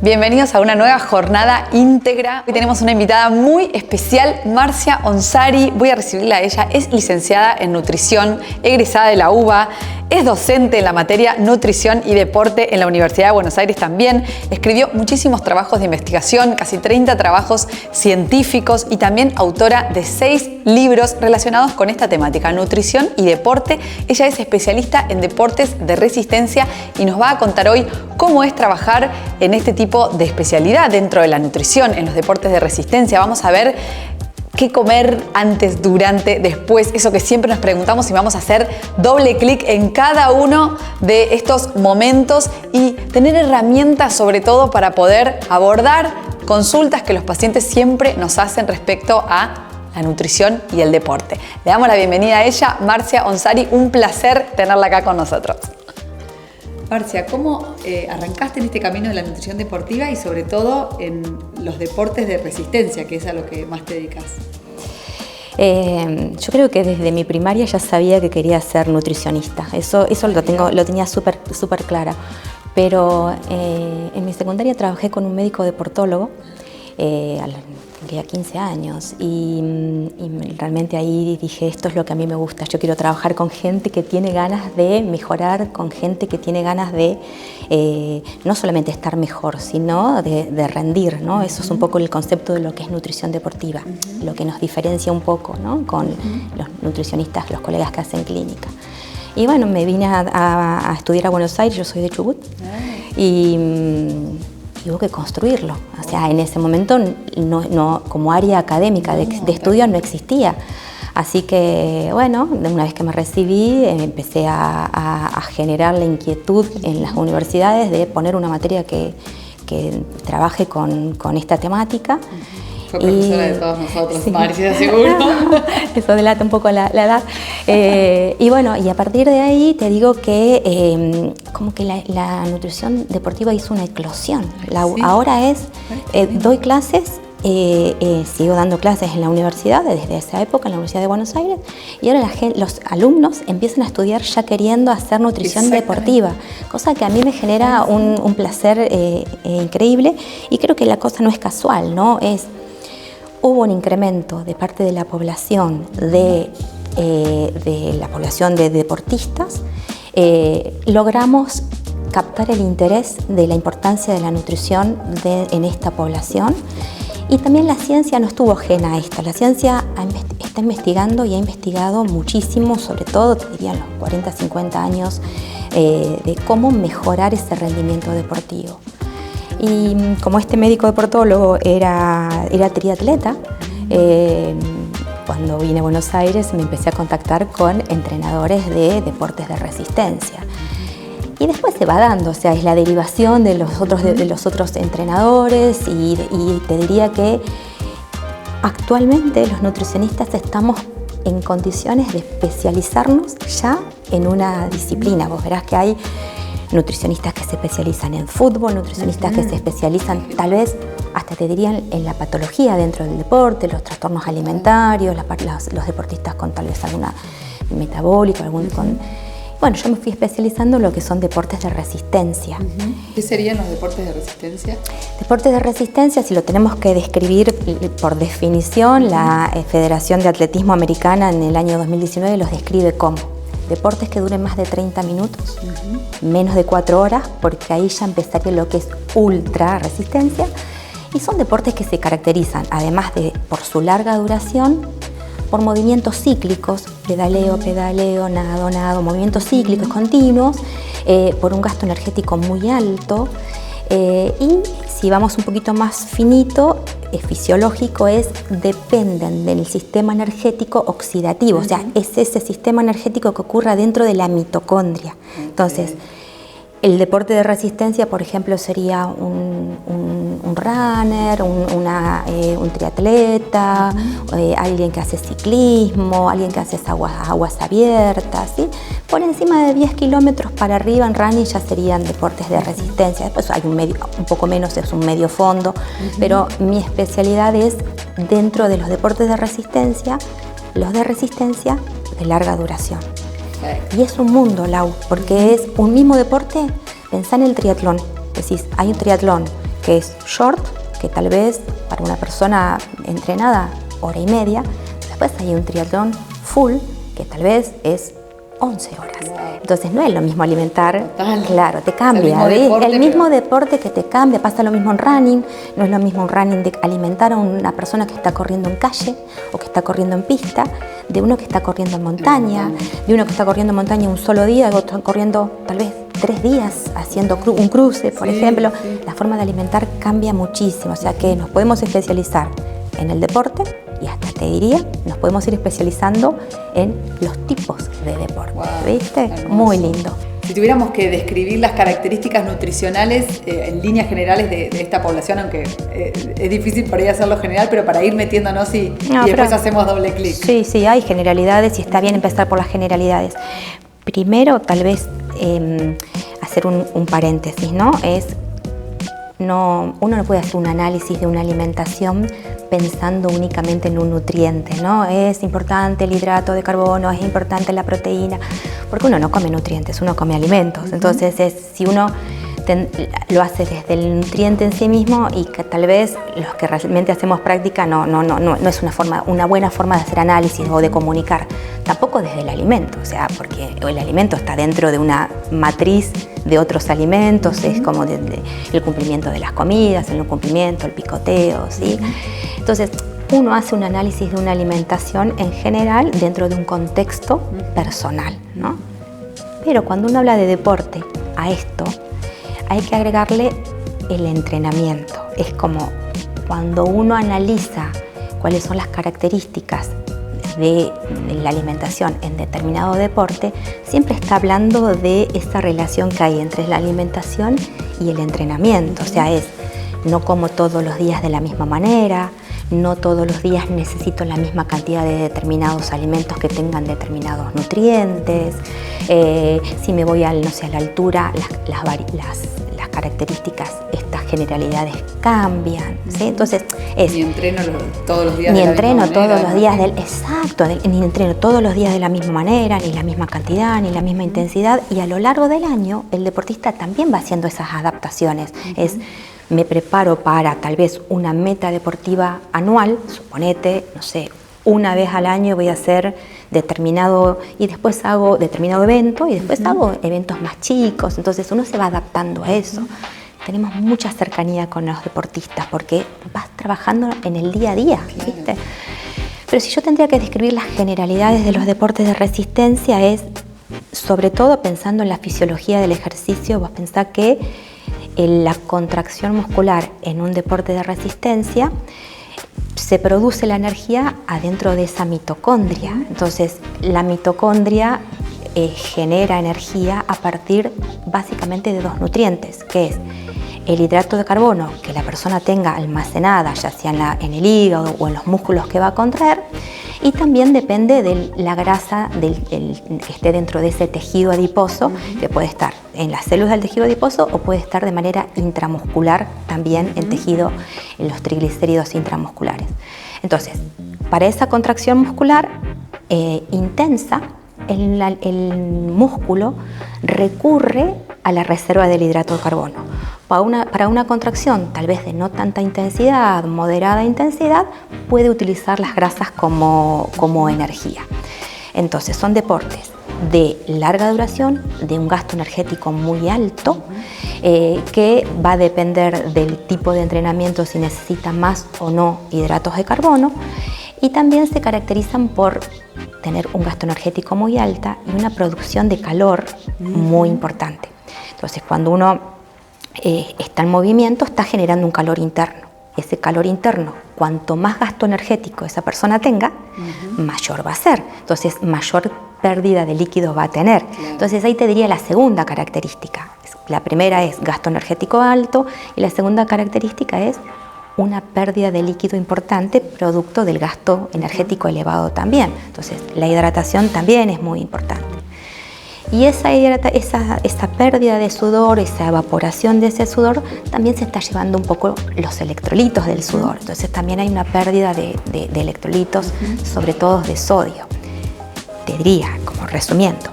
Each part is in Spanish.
Bienvenidos a una nueva jornada íntegra. Hoy tenemos una invitada muy especial, Marcia Onsari. Voy a recibirla a ella. Es licenciada en nutrición, egresada de la UBA, es docente en la materia nutrición y deporte en la Universidad de Buenos Aires también. Escribió muchísimos trabajos de investigación, casi 30 trabajos científicos y también autora de 6 libros relacionados con esta temática, nutrición y deporte. Ella es especialista en deportes de resistencia y nos va a contar hoy cómo es trabajar en este tipo de especialidad dentro de la nutrición, en los deportes de resistencia. Vamos a ver qué comer antes, durante, después, eso que siempre nos preguntamos, y vamos a hacer doble clic en cada uno de estos momentos y tener herramientas sobre todo para poder abordar consultas que los pacientes siempre nos hacen respecto a la nutrición y el deporte. Le damos la bienvenida a ella, Marcia Onsari. Un placer tenerla acá con nosotros. Marcia, ¿cómo arrancaste en este camino de la nutrición deportiva y sobre todo en los deportes de resistencia, que es a lo que más te dedicas? Yo creo que desde mi primaria ya sabía que quería ser nutricionista. Eso lo tenía súper clara. Pero en mi secundaria trabajé con un médico deportólogo, tenía 15 años y realmente ahí dije, esto es lo que a mí me gusta. Yo quiero trabajar con gente que tiene ganas de mejorar, con gente que tiene ganas de no solamente estar mejor, sino de rendir, ¿no? Eso es un poco el concepto de lo que es nutrición deportiva, lo que nos diferencia un poco, ¿no? Con los nutricionistas, los colegas que hacen clínica. Y bueno, me vine a estudiar a Buenos Aires, yo soy de Chubut, y hubo que construirlo. O sea, en ese momento no, como área académica de estudio no existía. Así que, bueno, una vez que me recibí, empecé a generar la inquietud en las universidades de poner una materia que trabaje con esta temática. Fue profesora de todos nosotros, sí. Marcia, seguro. Eso delata un poco la edad. Y bueno, y a partir de ahí te digo que como que la nutrición deportiva hizo una eclosión. ¿Sí? Ahora doy clases, sigo dando clases en la universidad desde esa época, en la Universidad de Buenos Aires, y ahora los alumnos empiezan a estudiar ya queriendo hacer nutrición deportiva, cosa que a mí me genera un placer increíble, y creo que la cosa no es casual, ¿no? Hubo un incremento de parte de la población, de la población de deportistas. Logramos captar el interés de la importancia de la nutrición en esta población, y también la ciencia no estuvo ajena a esto. La ciencia está investigando y ha investigado muchísimo, sobre todo, te diría, en los 40, 50 años, de cómo mejorar ese rendimiento deportivo. Y como este médico deportólogo era triatleta, cuando vine a Buenos Aires me empecé a contactar con entrenadores de deportes de resistencia. Y después se va dando, o sea, es la derivación de los otros entrenadores, y te diría que actualmente los nutricionistas estamos en condiciones de especializarnos ya en una disciplina. Vos verás que hay nutricionistas que se especializan en fútbol, nutricionistas que se especializan tal vez hasta te dirían en la patología dentro del deporte, los trastornos alimentarios, los deportistas con tal vez alguna metabólica, bueno, yo me fui especializando en lo que son deportes de resistencia. ¿Qué serían los deportes de resistencia? Deportes de resistencia, si lo tenemos que describir por definición, la Federación de Atletismo Americana en el año 2019 los describe como deportes que duren más de 30 minutos, menos de 4 horas, porque ahí ya empezaría lo que es ultra resistencia, y son deportes que se caracterizan, además de por su larga duración, por movimientos cíclicos, pedaleo, nado, movimientos cíclicos continuos, por un gasto energético muy alto, y si vamos un poquito más finito, fisiológico, dependen del sistema energético oxidativo, o sea, es ese sistema energético que ocurre dentro de la mitocondria. Entonces, el deporte de resistencia, por ejemplo, sería un runner, un triatleta, alguien que hace ciclismo, alguien que hace aguas abiertas, ¿sí? Por encima de 10 kilómetros para arriba en running ya serían deportes de resistencia. Después hay un poco menos, es un medio fondo, pero mi especialidad es dentro de los deportes de resistencia, los de resistencia de larga duración. Y es un mundo, Lau, porque es un mismo deporte. Pensá en el triatlón. Decís, hay un triatlón que es short, que tal vez para una persona entrenada, 1 hora y media. Después hay un triatlón full, que tal vez es 11 horas. Entonces no es lo mismo alimentar, claro, te cambia. El mismo deporte que te cambia, pasa lo mismo en running, no es lo mismo un running de alimentar a una persona que está corriendo en calle o que está corriendo en pista, de uno que está corriendo en montaña, de uno que está corriendo en montaña un solo día, y otro corriendo tal vez 3 días haciendo un cruce, por ejemplo. La forma de alimentar cambia muchísimo, o sea que nos podemos especializar en el deporte y hasta te diría, nos podemos ir especializando en los tipos de deporte, ¿viste? Hermoso. Muy lindo. Si tuviéramos que describir las características nutricionales en líneas generales de esta población, aunque es difícil por ahí hacerlo general, pero para ir metiéndonos y después hacemos doble clic. Sí, hay generalidades y está bien empezar por las generalidades. Primero, tal vez hacer un paréntesis, ¿no? Uno no puede hacer un análisis de una alimentación pensando únicamente en un nutriente, ¿no? Es importante el hidrato de carbono, es importante la proteína, porque uno no come nutrientes, uno come alimentos. Entonces, si uno lo hace desde el nutriente en sí mismo, y que tal vez los que realmente hacemos práctica no es una buena forma de hacer análisis o de comunicar, tampoco desde el alimento, o sea, porque el alimento está dentro de una matriz de otros alimentos, es como el cumplimiento de las comidas, el no cumplimiento, el picoteo, ¿sí? Entonces, uno hace un análisis de una alimentación en general dentro de un contexto personal, ¿no? Pero cuando uno habla de deporte a esto, hay que agregarle el entrenamiento. Es como cuando uno analiza cuáles son las características de la alimentación en determinado deporte, siempre está hablando de esa relación que hay entre la alimentación y el entrenamiento. O sea, no como todos los días de la misma manera, no todos los días necesito la misma cantidad de determinados alimentos que tengan determinados nutrientes. Si me voy a la altura, las características, estas generalidades cambian, ¿sí? Entonces ni entreno todos los días ni de la entreno misma todos manera, los días exacto, ni entreno todos los días de la misma manera, ni la misma cantidad, ni la misma intensidad, y a lo largo del año el deportista también va haciendo esas adaptaciones. Me preparo para tal vez una meta deportiva anual, suponete, no sé, una vez al año voy a hacer determinado, y después hago determinado evento, y después hago eventos más chicos. Entonces uno se va adaptando a eso. Tenemos mucha cercanía con los deportistas porque vas trabajando en el día a día, ¿viste? Pero si yo tendría que describir las generalidades de los deportes de resistencia, es sobre todo pensando en la fisiología del ejercicio. Vos pensás que la contracción muscular en un deporte de resistencia se produce la energía adentro de esa mitocondria. Entonces, la mitocondria genera energía a partir básicamente de 2 nutrientes, que es el hidrato de carbono que la persona tenga almacenada, ya sea en el hígado o en los músculos que va a contraer, y también depende de la grasa que esté dentro de ese tejido adiposo, que puede estar en las células del tejido adiposo o puede estar de manera intramuscular también en los triglicéridos intramusculares. Entonces, para esa contracción muscular intensa, el músculo recurre a la reserva del hidrato de carbono. Para una contracción tal vez de no tanta intensidad, moderada intensidad, puede utilizar las grasas como energía. Entonces son deportes de larga duración, de un gasto energético muy alto, que va a depender del tipo de entrenamiento, si necesita más o no hidratos de carbono, y también se caracterizan por tener un gasto energético muy alta y una producción de calor muy importante. Entonces, cuando uno está en movimiento, está generando un calor interno. Ese calor interno, cuanto más gasto energético esa persona tenga, mayor va a ser. Entonces, mayor pérdida de líquidos va a tener. Claro. Entonces, ahí te diría la segunda característica. La primera es gasto energético alto y la segunda característica es una pérdida de líquido importante producto del gasto energético elevado también. Entonces, la hidratación también es muy importante. Y esa pérdida de sudor, esa evaporación de ese sudor, también se está llevando un poco los electrolitos del sudor. Entonces también hay una pérdida de electrolitos, sobre todo de sodio. Te diría, como resumiendo,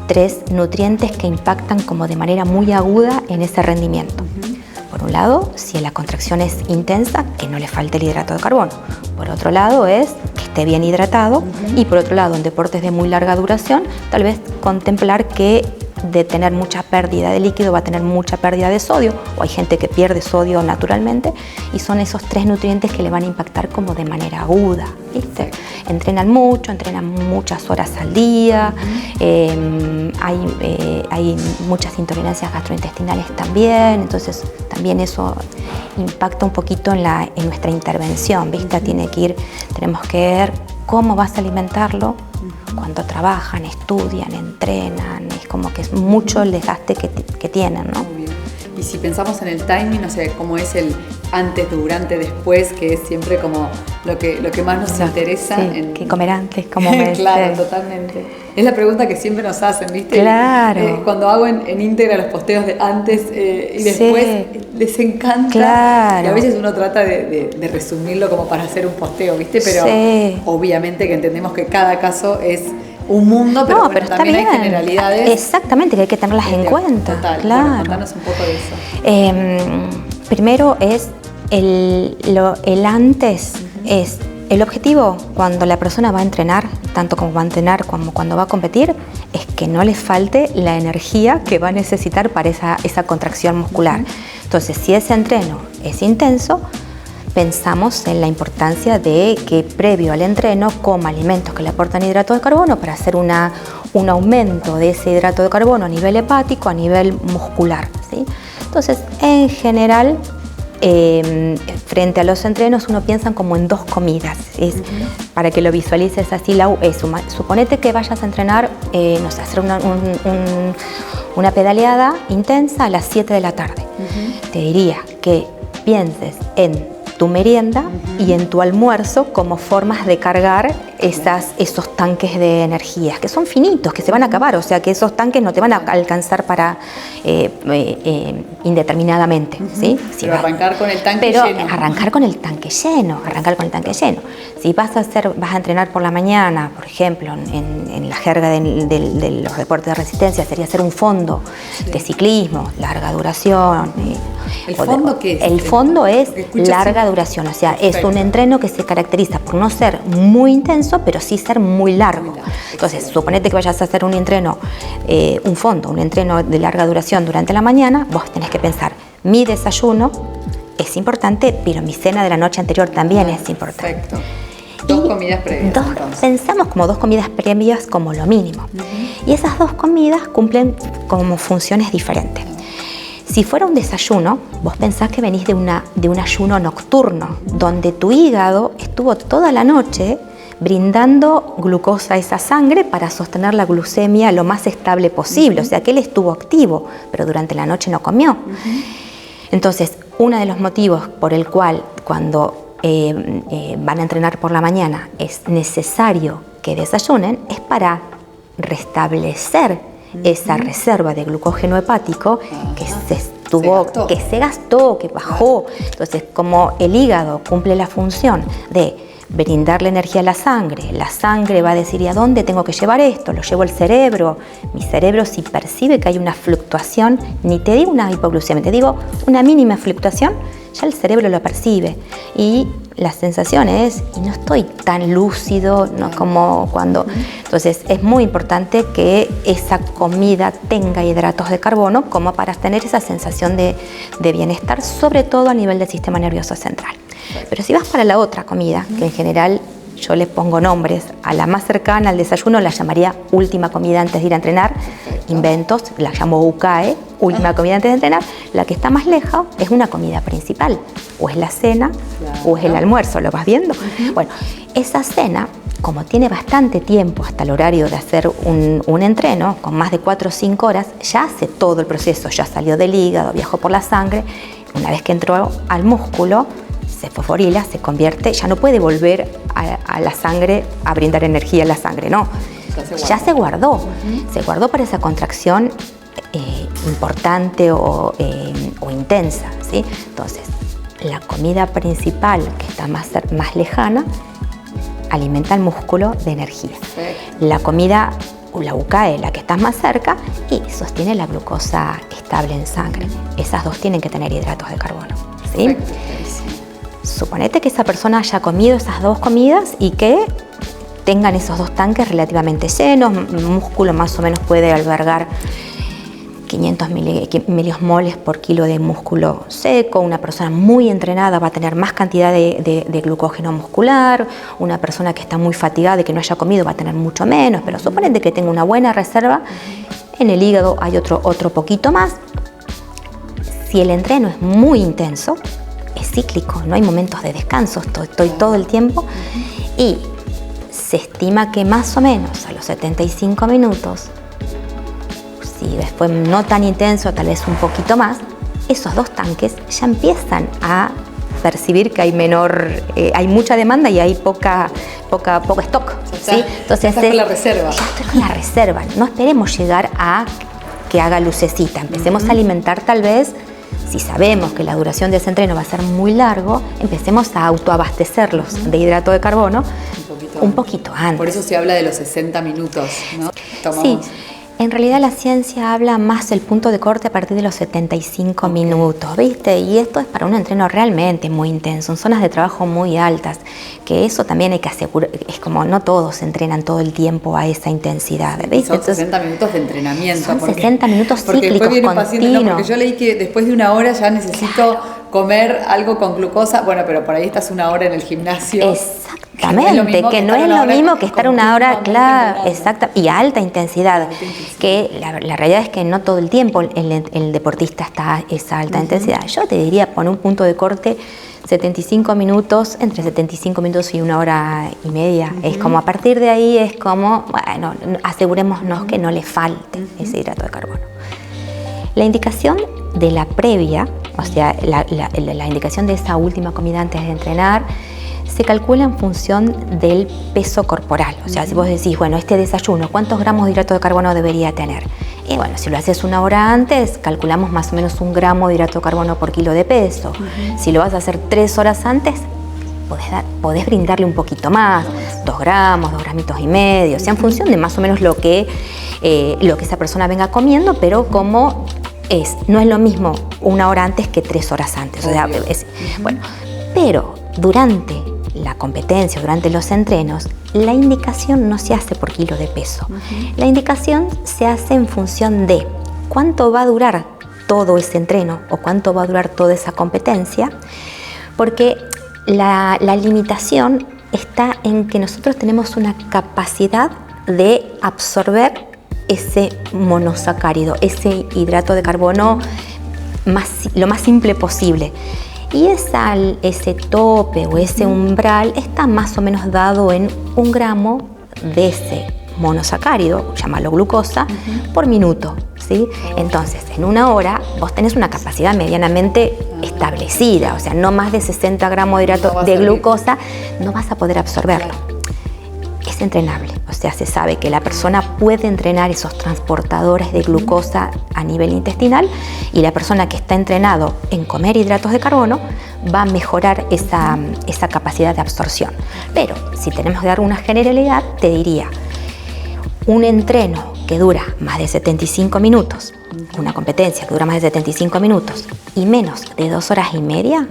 3 nutrientes que impactan como de manera muy aguda en ese rendimiento. Por Por un lado, si la contracción es intensa, que no le falte el hidrato de carbono. Por otro lado es que esté bien hidratado. Y por otro lado, en deportes de muy larga duración, tal vez contemplar que de tener mucha pérdida de líquido va a tener mucha pérdida de sodio, o hay gente que pierde sodio naturalmente, y son esos 3 nutrientes que le van a impactar como de manera aguda, ¿viste? Entrenan mucho, entrenan muchas horas al día, hay muchas intolerancias gastrointestinales también, entonces también eso impacta un poquito en nuestra intervención, ¿viste? Tenemos que ver cómo vas a alimentarlo, cuando trabajan, estudian, entrenan, es como que es mucho el desgaste que tienen, ¿no? Muy bien. Y si pensamos en el timing, no sé, cómo es el antes, durante, después, que es siempre como lo que más nos interesa. Sí, ¿qué comer antes? ¿Cómo me Claro, totalmente. Es la pregunta que siempre nos hacen, ¿viste? Claro. Cuando hago en íntegra los posteos de antes y después, les encanta. Claro. Y a veces uno trata de resumirlo como para hacer un posteo, ¿viste? Pero obviamente que entendemos que cada caso es un mundo, pero, pero también hay generalidades. Exactamente, que hay que tenerlas en cuenta. Total, claro. Bueno, contanos un poco de eso. Primero es el antes, es el objetivo cuando la persona va a entrenar, tanto como va a entrenar como cuando va a competir, es que no le falte la energía que va a necesitar para esa contracción muscular. Entonces, si ese entreno es intenso, pensamos en la importancia de que previo al entreno coma alimentos que le aportan hidrato de carbono para hacer un aumento de ese hidrato de carbono a nivel hepático, a nivel muscular, ¿sí? Entonces, en general, frente a los entrenos uno piensa como en 2 comidas. Para que lo visualices así, suponete que vayas a entrenar, no sé, hacer una pedaleada intensa a las 7 de la tarde. Te diría que pienses en tu merienda y en tu almuerzo como formas de cargar esos tanques de energías, que son finitos, que se van a acabar, o sea que esos tanques no te van a alcanzar para indeterminadamente. ¿Sí? Pero arrancar con el tanque lleno. Arrancar con el tanque lleno. Si vas a entrenar por la mañana, por ejemplo, en la jerga de los deportes de resistencia, sería hacer un fondo de ciclismo, larga duración. ¿El fondo qué es? El fondo es larga duración, o sea, es un entreno que se caracteriza por no ser muy intenso, pero sí ser muy largo. Entonces, suponete que vayas a hacer un entreno, un entreno de larga duración durante la mañana, vos tenés que pensar, mi desayuno es importante, pero mi cena de la noche anterior también es importante. Perfecto. 2 comidas previas. Pensamos como 2 comidas previas como lo mínimo. Y esas 2 comidas cumplen como funciones diferentes. Si fuera un desayuno, vos pensás que venís de un ayuno nocturno, donde tu hígado estuvo toda la noche brindando glucosa a esa sangre para sostener la glucemia lo más estable posible. O sea que él estuvo activo, pero durante la noche no comió. Entonces, uno de los motivos por el cual cuando van a entrenar por la mañana es necesario que desayunen es para restablecer esa reserva de glucógeno hepático que se gastó, que bajó. Entonces, como el hígado cumple la función de brindarle energía a la sangre va a decir, ¿y a dónde tengo que llevar esto? Lo llevo al cerebro. Mi cerebro, si percibe que hay una fluctuación, ni te digo una hipoglucemia, te digo una mínima fluctuación, ya el cerebro lo percibe. Y la sensación es, y no estoy tan lúcido, ¿no? Como cuando... Entonces, es muy importante que esa comida tenga hidratos de carbono como para tener esa sensación de bienestar, sobre todo a nivel del sistema nervioso central. Pero si vas para la otra comida, que en general yo le pongo nombres, a la más cercana al desayuno la llamaría última comida antes de ir a entrenar, inventos, la llamo UCAE, última comida antes de entrenar. La que está más lejos es una comida principal, o es la cena, o es el almuerzo, ¿lo vas viendo? Bueno, esa cena, como tiene bastante tiempo hasta el horario de hacer un entreno, con más de 4 o 5 horas, ya hace todo el proceso, ya salió del hígado, viajó por la sangre, una vez que entró al músculo, se fosforila, se convierte, ya no puede volver a la sangre a brindar energía a la sangre, no, ya se guardó, se guardó para esa contracción importante o intensa, ¿sí? Entonces, la comida principal, que está más lejana, alimenta el músculo de energía. La comida la UCAE, la que estás más cerca, y sostiene la glucosa estable en sangre. Esas dos tienen que tener hidratos de carbono, ¿sí? Perfecto. Suponete que esa persona haya comido esas dos comidas y que tengan esos dos tanques relativamente llenos. Músculo más o menos puede albergar 500 milimoles por kilo de músculo seco. Una persona muy entrenada va a tener más cantidad de glucógeno muscular. Una persona que está muy fatigada y que no haya comido va a tener mucho menos, pero suponete que tenga una buena reserva. En el hígado hay otro poquito más. Si el entreno es muy intenso, es cíclico, no hay momentos de descanso, estoy todo el tiempo, y se estima que más o menos a los 75 minutos, si después no tan intenso, tal vez un poquito más, esos dos tanques ya empiezan a percibir que hay mucha demanda y hay poco stock, ¿sí? Entonces estás con la reserva. Ya estoy con la reserva. No esperemos llegar a que haga lucecita. Empecemos a alimentar tal vez. Si sabemos que la duración de ese entreno va a ser muy largo, empecemos a autoabastecerlos de hidrato de carbono un poquito antes. Por eso se habla de los 60 minutos, ¿no? Sí, en realidad la ciencia habla más del punto de corte a partir de los 75 minutos, ¿viste? Y esto es para un entreno realmente muy intenso, en zonas de trabajo muy altas, que eso también hay que asegurar. Es como no todos entrenan todo el tiempo a esa intensidad, ¿viste? Son 60 minutos de entrenamiento. Son 60 minutos porque cíclicos, después viene un paciente, no, continuos. porque yo leí que después de una hora ya necesito comer algo con glucosa. Bueno, pero por ahí estás una hora en el gimnasio. Exactamente, que no es lo mismo que estar una hora, claro, exacta, y a alta intensidad. Que la realidad es que no todo el tiempo el deportista está a esa alta intensidad. Yo te diría poner un punto de corte 75 minutos, entre 75 minutos y una hora y media. Es como a partir de ahí es como, bueno, asegurémonos que no le falte ese hidrato de carbono. La indicación de la previa, o sea, la indicación de esa última comida antes de entrenar, se calcula en función del peso corporal. O sea, si vos decís, bueno, este desayuno, ¿cuántos gramos de hidrato de carbono debería tener? Y bueno, si lo haces una hora antes, calculamos más o menos 1 gramo de hidrato de carbono por kilo de peso. Si lo vas a hacer 3 horas antes, podés brindarle un poquito más, 2 gramos, 2 gramitos y medio, o sea, en función de más o menos lo que esa persona venga comiendo, pero como no es lo mismo 1 hora antes que 3 horas antes. O sea, bueno, pero durante la competencia, durante los entrenos, la indicación no se hace por kilo de peso. La indicación se hace en función de cuánto va a durar todo ese entreno o cuánto va a durar toda esa competencia, porque la limitación está en que nosotros tenemos una capacidad de absorber ese monosacárido, ese hidrato de carbono lo más simple posible. Y ese tope o ese umbral está más o menos dado en 1 gramo de ese monosacárido, llámalo glucosa, por minuto, ¿sí? Entonces, en 1 hora vos tenés una capacidad medianamente establecida, o sea, no más de 60 gramos de hidrato de glucosa, no vas a poder absorberlo. Es entrenable, o sea, se sabe que la persona puede entrenar esos transportadores de glucosa a nivel intestinal, y la persona que está entrenado en comer hidratos de carbono va a mejorar esa capacidad de absorción. Pero si tenemos que dar una generalidad, te diría, un entreno que dura más de 75 minutos, una competencia que dura más de 75 minutos y menos de 2 horas y media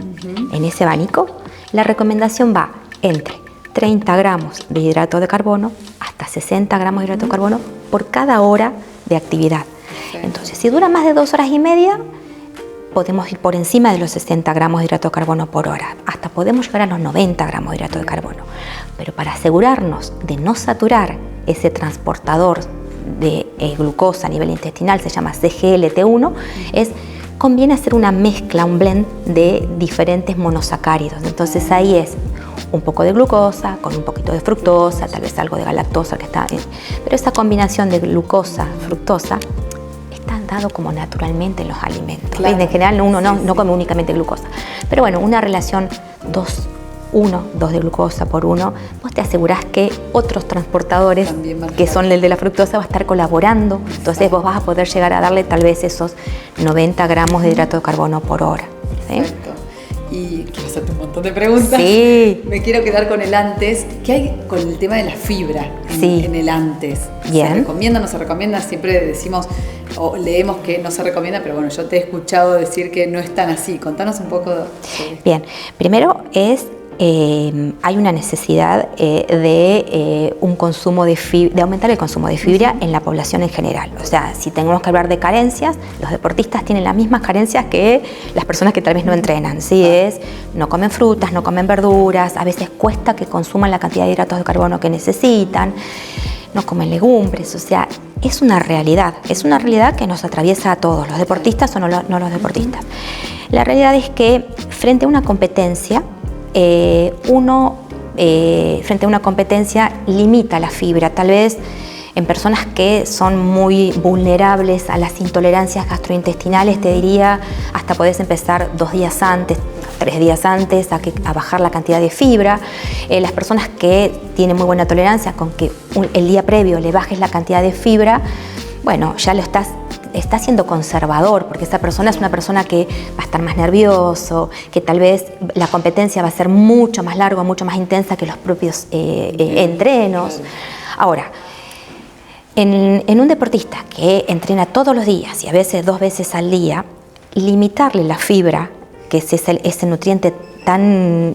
en ese abanico, la recomendación va entre 30 gramos de hidrato de carbono hasta 60 gramos de hidrato de carbono por cada hora de actividad. Entonces, si dura más de 2 horas y media, podemos ir por encima de los 60 gramos de hidrato de carbono por hora. Hasta podemos llegar a los 90 gramos de hidrato de carbono. Pero para asegurarnos de no saturar ese transportador de glucosa a nivel intestinal, se llama CGLT1, conviene hacer una mezcla, un blend de diferentes monosacáridos. Entonces ahí es un poco de glucosa con un poquito de fructosa, tal vez algo de galactosa pero esa combinación de glucosa, fructosa, está dado como naturalmente en los alimentos. Claro. En general uno no come únicamente glucosa, pero bueno, una relación 2 de glucosa por 1, vos te asegurás que otros transportadores que son el de la fructosa va a estar colaborando, entonces vos vas a poder llegar a darle tal vez esos 90 gramos de hidrato de carbono por hora. ¿Sí? Y quiero hacerte un montón de preguntas. Sí. Me quiero quedar con el antes. ¿Qué hay con el tema de la fibra en el antes? Bien. ¿Se recomienda o no se recomienda? Siempre decimos o leemos que no se recomienda, pero bueno, yo te he escuchado decir que no es tan así. Contanos un poco. Bien, primero hay una necesidad de un consumo de aumentar el consumo de fibra en la población en general. O sea, si tenemos que hablar de carencias, los deportistas tienen las mismas carencias que las personas que tal vez no entrenan. ¿Sí? No comen frutas, no comen verduras, a veces cuesta que consuman la cantidad de hidratos de carbono que necesitan, no comen legumbres, o sea, es una realidad que nos atraviesa a todos, los deportistas o no los deportistas. La realidad es que frente a una competencia, frente a una competencia limita la fibra, tal vez en personas que son muy vulnerables a las intolerancias gastrointestinales, te diría, hasta podés empezar 2 días antes, 3 días antes a bajar la cantidad de fibra. Las personas que tienen muy buena tolerancia, con que el día previo le bajes la cantidad de fibra, bueno, ya lo estás siendo conservador, porque esa persona es una persona que va a estar más nervioso, que tal vez la competencia va a ser mucho más larga, mucho más intensa que los propios entrenos. Ahora, en un deportista que entrena todos los días y a veces 2 veces al día, limitarle la fibra, que es ese nutriente tan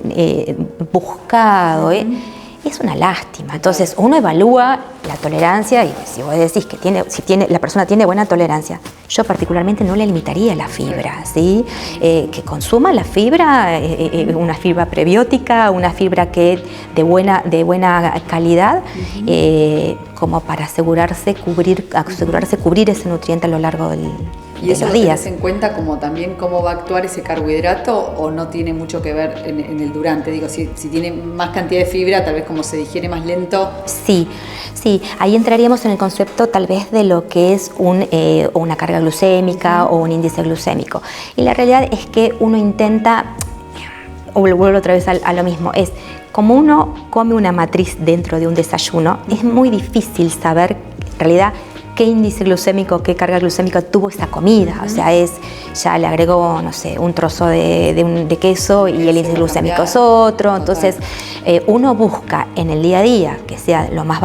buscado, es una lástima. Entonces uno evalúa la tolerancia y si vos decís que la persona tiene buena tolerancia, yo particularmente no le limitaría la fibra, ¿sí? Que consuma la fibra, una fibra prebiótica, una fibra que de buena calidad, como para asegurarse cubrir ese nutriente a lo largo de los días. ¿Y eso lo tenés en cuenta como también cómo va a actuar ese carbohidrato o no tiene mucho que ver en el durante? Digo, si tiene más cantidad de fibra, tal vez como se digiere más lento. Sí, ahí entraríamos en el concepto tal vez de lo que es una carga glucémica o un índice glucémico. Y la realidad es que uno intenta, vuelvo otra vez a lo mismo, es como uno come una matriz dentro de un desayuno, es muy difícil saber en realidad qué índice glucémico, qué carga glucémica tuvo esa comida. O sea, ya le agregó, no sé, un trozo de queso y el índice glucémico es otro. Entonces, uno busca en el día a día que sea del más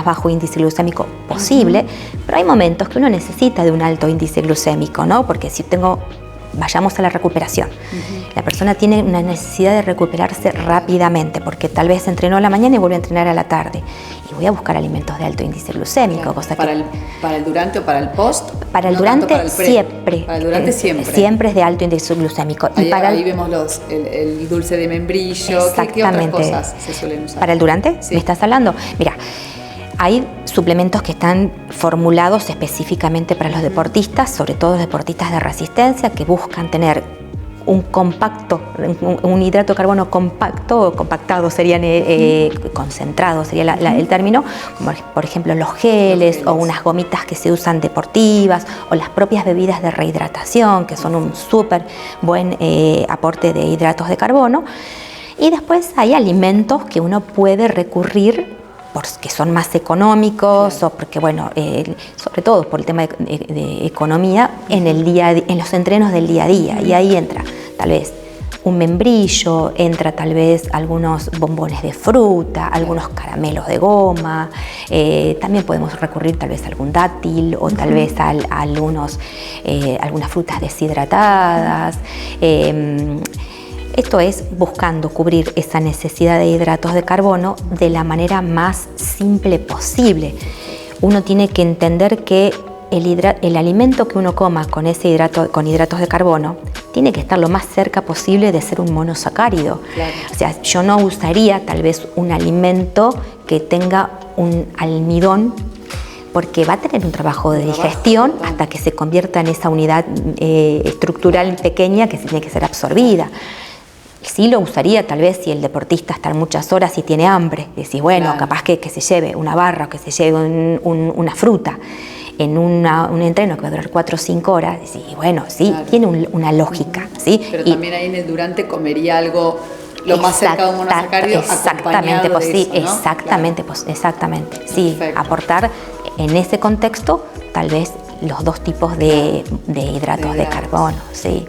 bajo índice glucémico posible, pero hay momentos que uno necesita de un alto índice glucémico, ¿no? Porque vayamos a la recuperación. La persona tiene una necesidad de recuperarse rápidamente porque tal vez entrenó a la mañana y vuelve a entrenar a la tarde. Y voy a buscar alimentos de alto índice glucémico. Claro. Cosa ¿Para el durante o para el post? Para el durante siempre. Para el durante siempre. Siempre es de alto índice glucémico. Ahí vemos el dulce de membrillo. ¿Qué otras cosas se suelen usar? ¿Para el durante? Sí. ¿Me estás hablando? Mira, hay suplementos que están formulados específicamente para los deportistas, sobre todo los deportistas de resistencia, que buscan tener un hidrato de carbono compacto, o compactado serían concentrado, sería el término, como por ejemplo los geles o unas gomitas que se usan deportivas o las propias bebidas de rehidratación, que son un súper buen aporte de hidratos de carbono. Y después hay alimentos que uno puede recurrir porque son más económicos o porque, bueno, sobre todo por el tema de economía en los entrenos del día a día. Y ahí entra tal vez un membrillo, entra tal vez algunos bombones de fruta, algunos caramelos de goma, también podemos recurrir tal vez a algún dátil o tal vez a algunas frutas deshidratadas. Esto es buscando cubrir esa necesidad de hidratos de carbono de la manera más simple posible. Uno tiene que entender que el alimento que uno coma con hidratos de carbono tiene que estar lo más cerca posible de ser un monosacárido. Claro. O sea, yo no usaría tal vez un alimento que tenga un almidón, porque va a tener un trabajo de digestión hasta que se convierta en esa unidad estructural pequeña que tiene que ser absorbida. Sí lo usaría tal vez si el deportista está muchas horas y tiene hambre. Decís, bueno, claro, capaz que se lleve una barra o que se lleve una fruta en un entreno que va a durar 4 o 5 horas. Decís, bueno, sí, claro, tiene una lógica. ¿Sí? Pero también ahí en el durante comería algo lo más cerca de un monosacárido acompañado de eso, ¿no? Exactamente. Sí, aportar en ese contexto tal vez los dos tipos de hidratos de carbono. Sí.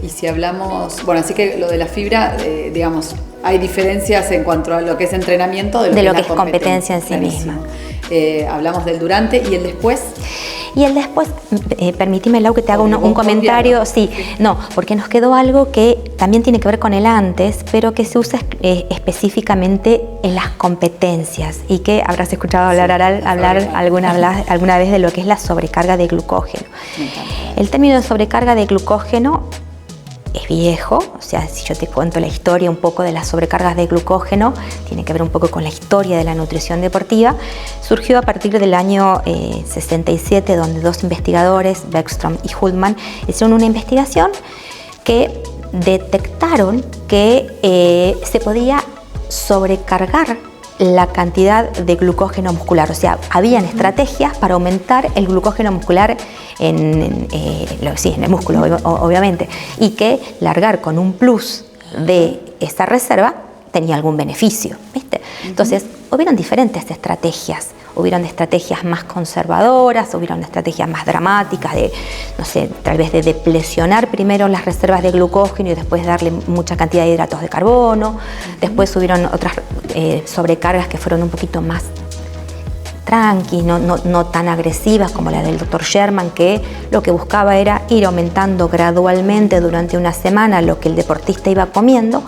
Y si hablamos, bueno, así que lo de la fibra, digamos, hay diferencias en cuanto a lo que es entrenamiento de lo que es competencia en sí misma. Hablamos del durante y el después. Y el después, permíteme, Lau, que te haga un comentario. Sí, no, porque nos quedó algo que también tiene que ver con el antes, pero que se usa específicamente en las competencias y que habrás escuchado hablar alguna vez de lo que es la sobrecarga de glucógeno. El término de sobrecarga de glucógeno es viejo, o sea, si yo te cuento la historia un poco de las sobrecargas de glucógeno, tiene que ver un poco con la historia de la nutrición deportiva. Surgió a partir del año 67, donde dos investigadores, Beckstrom y Hultman, hicieron una investigación que detectaron que se podía sobrecargar la cantidad de glucógeno muscular, o sea, habían estrategias para aumentar el glucógeno muscular en el músculo, obviamente, y que largar con un plus de esa reserva tenía algún beneficio, ¿viste? Entonces, hubieron diferentes estrategias. Hubieron estrategias más conservadoras, hubieron estrategias más dramáticas de, no sé, tal vez de deplecionar primero las reservas de glucógeno y después darle mucha cantidad de hidratos de carbono. Después hubieron otras sobrecargas que fueron un poquito más tranqui, no tan agresivas como la del Dr. Sherman, que lo que buscaba era ir aumentando gradualmente durante una semana lo que el deportista iba comiendo,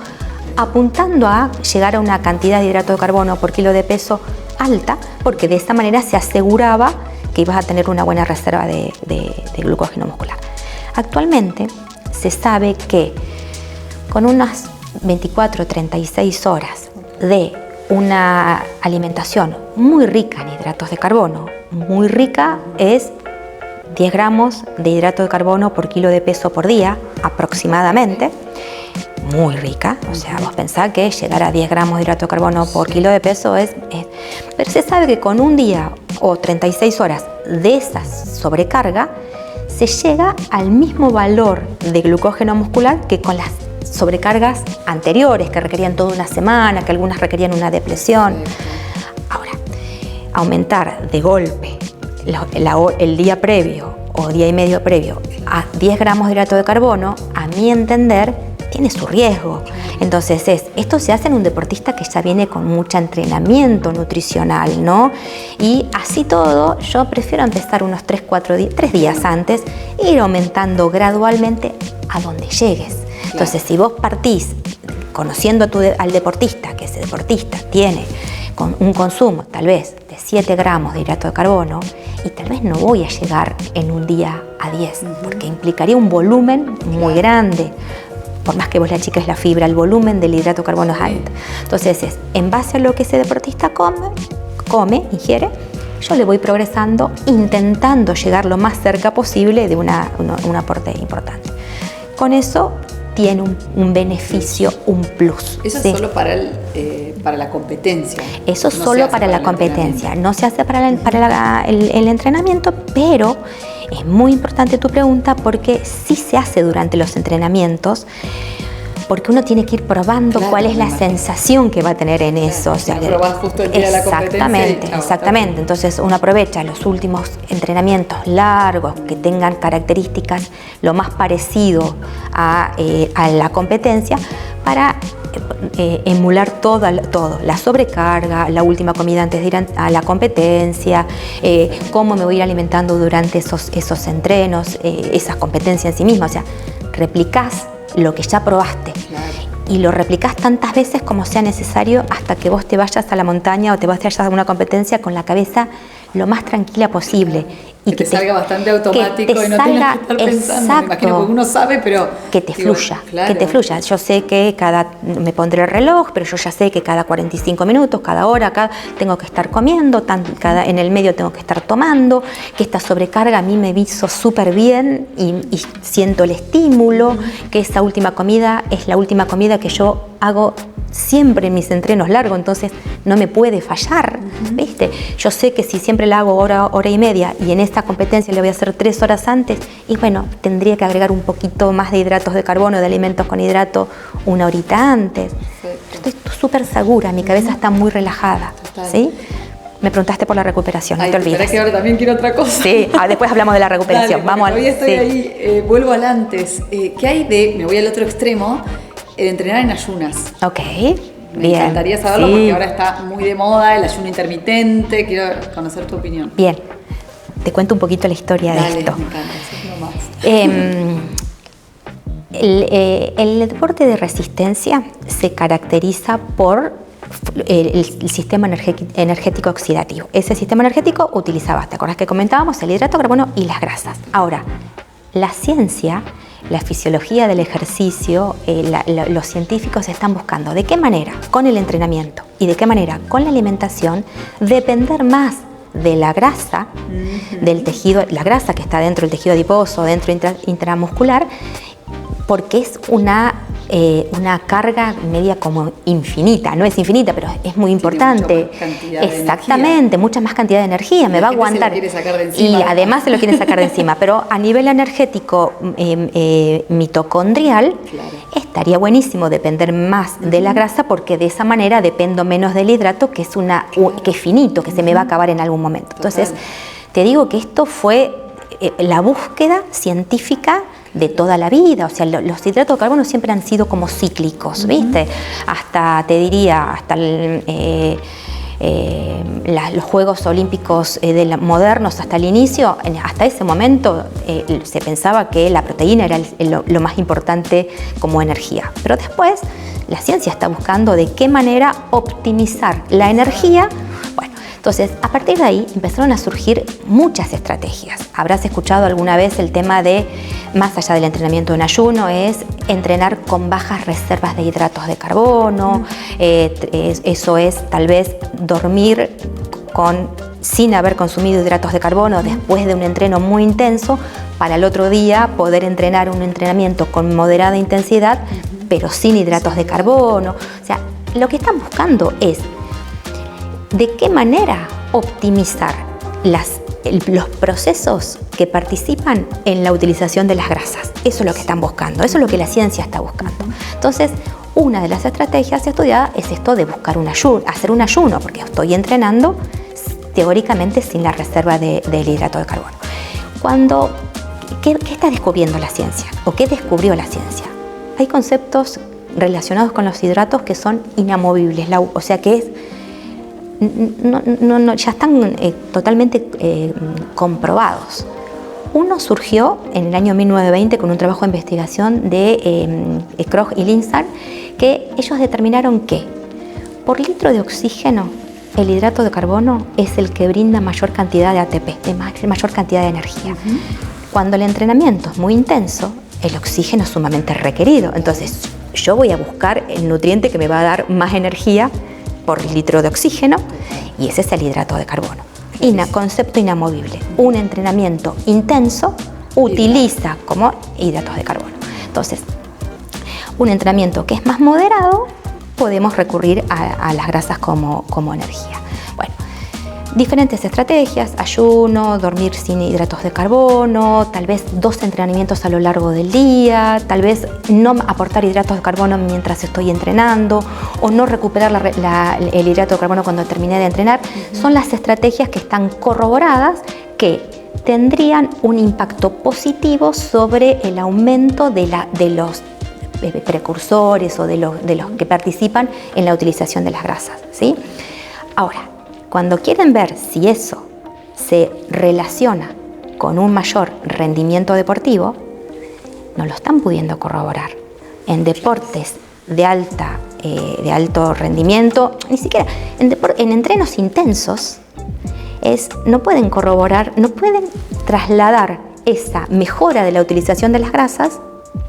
apuntando a llegar a una cantidad de hidrato de carbono por kilo de peso alta, porque de esa manera se aseguraba que ibas a tener una buena reserva de glucógeno muscular. Actualmente se sabe que con unas 24 o 36 horas de una alimentación muy rica en hidratos de carbono, muy rica es 10 gramos de hidrato de carbono por kilo de peso por día aproximadamente, muy rica, o sea, vos pensás que llegar a 10 gramos de hidrato de carbono por kilo de peso es... Pero se sabe que con un día o 36 horas de esa sobrecarga se llega al mismo valor de glucógeno muscular que con las sobrecargas anteriores, que requerían toda una semana, que algunas requerían una depresión. Ahora, aumentar de golpe el día previo o día y medio previo a 10 gramos de hidrato de carbono, a mi entender, tiene su riesgo. Entonces esto se hace en un deportista que ya viene con mucho entrenamiento nutricional, ¿no? Y así todo, yo prefiero empezar unos 3 días antes e ir aumentando gradualmente a donde llegues. Entonces, si vos partís conociendo al deportista, que ese deportista tiene un consumo tal vez de 7 gramos de hidrato de carbono, y tal vez no voy a llegar en un día a 10, porque implicaría un volumen muy grande. Por más que vos le achiques la fibra, el volumen del hidrato de carbono es alto. Entonces es en base a lo que ese deportista ingiere, yo le voy progresando, intentando llegar lo más cerca posible de un aporte importante. Con eso tiene un beneficio, un plus. Eso ¿sí? Es solo para la competencia. Eso no solo para la competencia, no se hace para el entrenamiento, pero es muy importante tu pregunta porque sí se hace durante los entrenamientos, porque uno tiene que ir probando cuál es la sensación que va a tener en eso. O sea, probás justo el día de la competencia. Exactamente. Entonces uno aprovecha los últimos entrenamientos largos que tengan características lo más parecido a la competencia para emular todo, la sobrecarga, la última comida antes de ir a la competencia, cómo me voy a ir alimentando durante esos entrenos, esas competencias en sí mismas. O sea, replicás lo que ya probaste. Claro. Y lo replicás tantas veces como sea necesario hasta que vos te vayas a la montaña o te vayas a una competencia con la cabeza lo más tranquila posible. Y que te salga bastante automático y no tengas que estar pensando. Me imagino que uno sabe, pero... Que te fluya, claro. Que te fluya. Yo sé que me pondré el reloj, pero yo ya sé que cada 45 minutos, cada hora, tengo que estar comiendo, en el medio tengo que estar tomando, que esta sobrecarga a mí me hizo súper bien y siento el estímulo, que esa última comida es la última comida que yo hago siempre en mis entrenos largos, entonces no me puede fallar, ¿viste? Yo sé que si siempre la hago hora y media y en esta competencia le voy a hacer 3 horas antes, y bueno, tendría que agregar un poquito más de hidratos de carbono, de alimentos con hidrato, 1 horita antes. Estoy súper segura, mi cabeza está muy relajada, ¿sí? Me preguntaste por la recuperación, no te olvides. Que ahora también quiero otra cosa. Sí, después hablamos de la recuperación. Dale, vamos hoy estoy ahí, vuelvo al antes. ¿Qué hay me voy al otro extremo, de entrenar en ayunas? Ok, Me encantaría saberlo porque ahora está muy de moda el ayuno intermitente. Quiero conocer tu opinión. Bien, te cuento un poquito la historia de esto. Me encanta, eso es lo más. El deporte de resistencia se caracteriza por el sistema energético oxidativo. Ese sistema energético utilizaba, ¿te acuerdas que comentábamos? El hidrato de carbono y las grasas. Ahora, la ciencia, la fisiología del ejercicio, los científicos están buscando de qué manera, con el entrenamiento y de qué manera, con la alimentación, depender más de la grasa, del tejido, la grasa que está dentro del tejido adiposo, dentro intramuscular, porque es una carga media como infinita, no es infinita, pero es muy importante. Mucha más cantidad exactamente, de mucha más cantidad de energía, me va a aguantar. Se lo quiere sacar de encima, y además se lo quiere sacar de encima, pero a nivel energético mitocondrial, claro, estaría buenísimo depender más de la grasa, porque de esa manera dependo menos del hidrato, que es que es finito, que se me va a acabar en algún momento. Entonces, te digo que esto fue la búsqueda científica de toda la vida. O sea, los hidratos de carbono siempre han sido como cíclicos, ¿viste? Hasta, te diría, hasta los Juegos Olímpicos modernos, hasta el inicio, hasta ese momento se pensaba que la proteína era lo más importante como energía. Pero después la ciencia está buscando de qué manera optimizar la energía. Bueno, entonces, a partir de ahí empezaron a surgir muchas estrategias. Habrás escuchado alguna vez el tema de, más allá del entrenamiento en ayuno, es entrenar con bajas reservas de hidratos de carbono. Eso es tal vez dormir sin haber consumido hidratos de carbono después de un entreno muy intenso, para el otro día poder entrenar un entrenamiento con moderada intensidad, pero sin hidratos de carbono. O sea, lo que están buscando es de qué manera optimizar los procesos que participan en la utilización de las grasas. Eso es lo que están buscando, eso es lo que la ciencia está buscando. Entonces, una de las estrategias estudiadas es esto de buscar hacer un ayuno, porque estoy entrenando teóricamente sin la reserva del hidrato de carbono. ¿Qué está descubriendo la ciencia? ¿O qué descubrió la ciencia? Hay conceptos relacionados con los hidratos que son inamovibles, o sea que ya están totalmente comprobados. Uno surgió en el año 1920 con un trabajo de investigación de Koch y Linzar, que ellos determinaron que por litro de oxígeno el hidrato de carbono es el que brinda mayor cantidad de ATP, mayor cantidad de energía. Cuando el entrenamiento es muy intenso, el oxígeno es sumamente requerido. Entonces, yo voy a buscar el nutriente que me va a dar más energía por litro de oxígeno, y ese es el hidrato de carbono. Concepto inamovible. Un entrenamiento intenso utiliza como hidratos de carbono. Entonces, un entrenamiento que es más moderado, podemos recurrir a las grasas como energía. Bueno, diferentes estrategias: ayuno, dormir sin hidratos de carbono, tal vez 2 entrenamientos a lo largo del día, tal vez no aportar hidratos de carbono mientras estoy entrenando, o no recuperar el hidrato de carbono cuando terminé de entrenar. Son las estrategias que están corroboradas que tendrían un impacto positivo sobre el aumento de los precursores o de los que participan en la utilización de las grasas, ¿sí? Ahora, cuando quieren ver si eso se relaciona con un mayor rendimiento deportivo, no lo están pudiendo corroborar. En deportes de alto rendimiento, ni siquiera en entrenos intensos, no pueden corroborar, no pueden trasladar esa mejora de la utilización de las grasas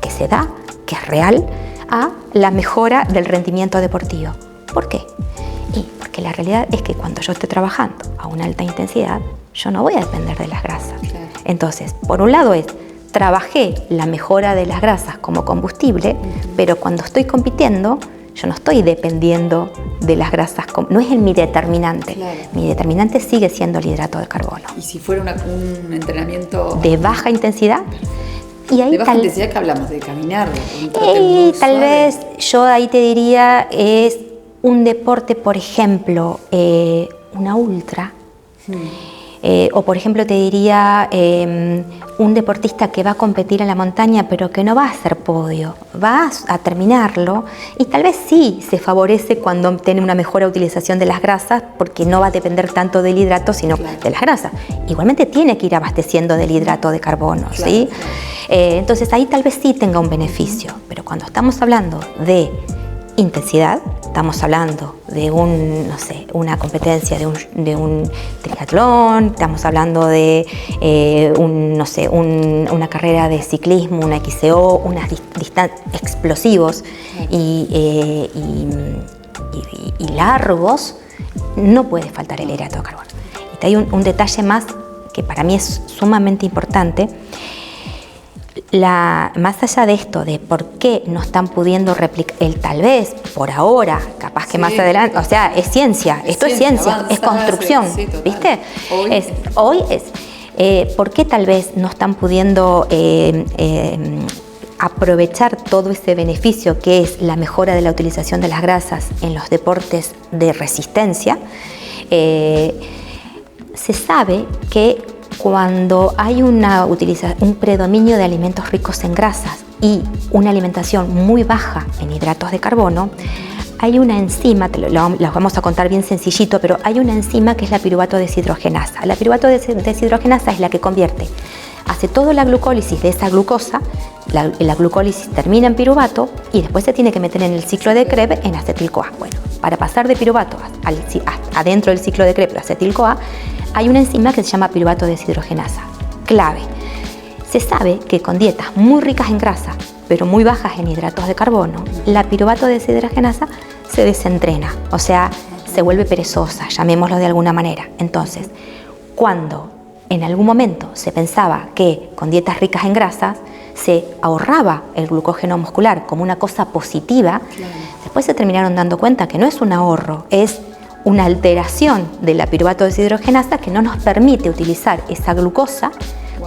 que se da, que es real, a la mejora del rendimiento deportivo. ¿Por qué? Porque la realidad es que cuando yo esté trabajando a una alta intensidad, yo no voy a depender de las grasas. Claro. Entonces, por un lado trabajé la mejora de las grasas como combustible, pero cuando estoy compitiendo, yo no estoy dependiendo de las grasas, no es mi determinante. Claro. Mi determinante sigue siendo el hidrato de carbono. ¿Y si fuera un entrenamiento de baja intensidad? Y ahí de baja intensidad, que hablamos de caminar, tal vez yo ahí te diría, es un deporte, por ejemplo, una ultra. O por ejemplo te diría un deportista que va a competir en la montaña pero que no va a hacer podio, va a terminarlo y tal vez sí se favorece cuando tiene una mejor utilización de las grasas porque no va a depender tanto del hidrato sino de las grasas. Igualmente tiene que ir abasteciendo del hidrato de carbono, ¿sí? Entonces ahí tal vez sí tenga un beneficio, pero cuando estamos hablando de intensidad, estamos hablando de una competencia de un triatlón, estamos hablando de una carrera de ciclismo, una XCO, unas distancias explosivos y largos, no puede faltar el hidrato de carbono. Y hay un detalle más que para mí es sumamente importante. Más allá de esto, de por qué no están pudiendo replicar, tal vez por ahora, capaz que más adelante, o sea, es ciencia, esto es ciencia, es construcción, ¿viste? ¿Por qué tal vez no están pudiendo aprovechar todo ese beneficio que es la mejora de la utilización de las grasas en los deportes de resistencia? Se sabe que cuando hay un predominio de alimentos ricos en grasas y una alimentación muy baja en hidratos de carbono, hay una enzima, las vamos a contar bien sencillito, pero hay una enzima que es la piruvato deshidrogenasa. La piruvato deshidrogenasa es la que hace toda la glucólisis de esa glucosa, la glucólisis termina en piruvato y después se tiene que meter en el ciclo de Krebs en acetil-CoA. Bueno, para pasar de piruvato adentro del ciclo de Krebs, acetil-CoA, hay una enzima que se llama piruvato deshidrogenasa, clave. Se sabe que con dietas muy ricas en grasa, pero muy bajas en hidratos de carbono, la piruvato deshidrogenasa se desentrena, o sea, se vuelve perezosa, llamémoslo de alguna manera. Entonces, cuando en algún momento se pensaba que con dietas ricas en grasas se ahorraba el glucógeno muscular como una cosa positiva, después se terminaron dando cuenta que no es un ahorro, es una alteración de la piruvato deshidrogenasa que no nos permite utilizar esa glucosa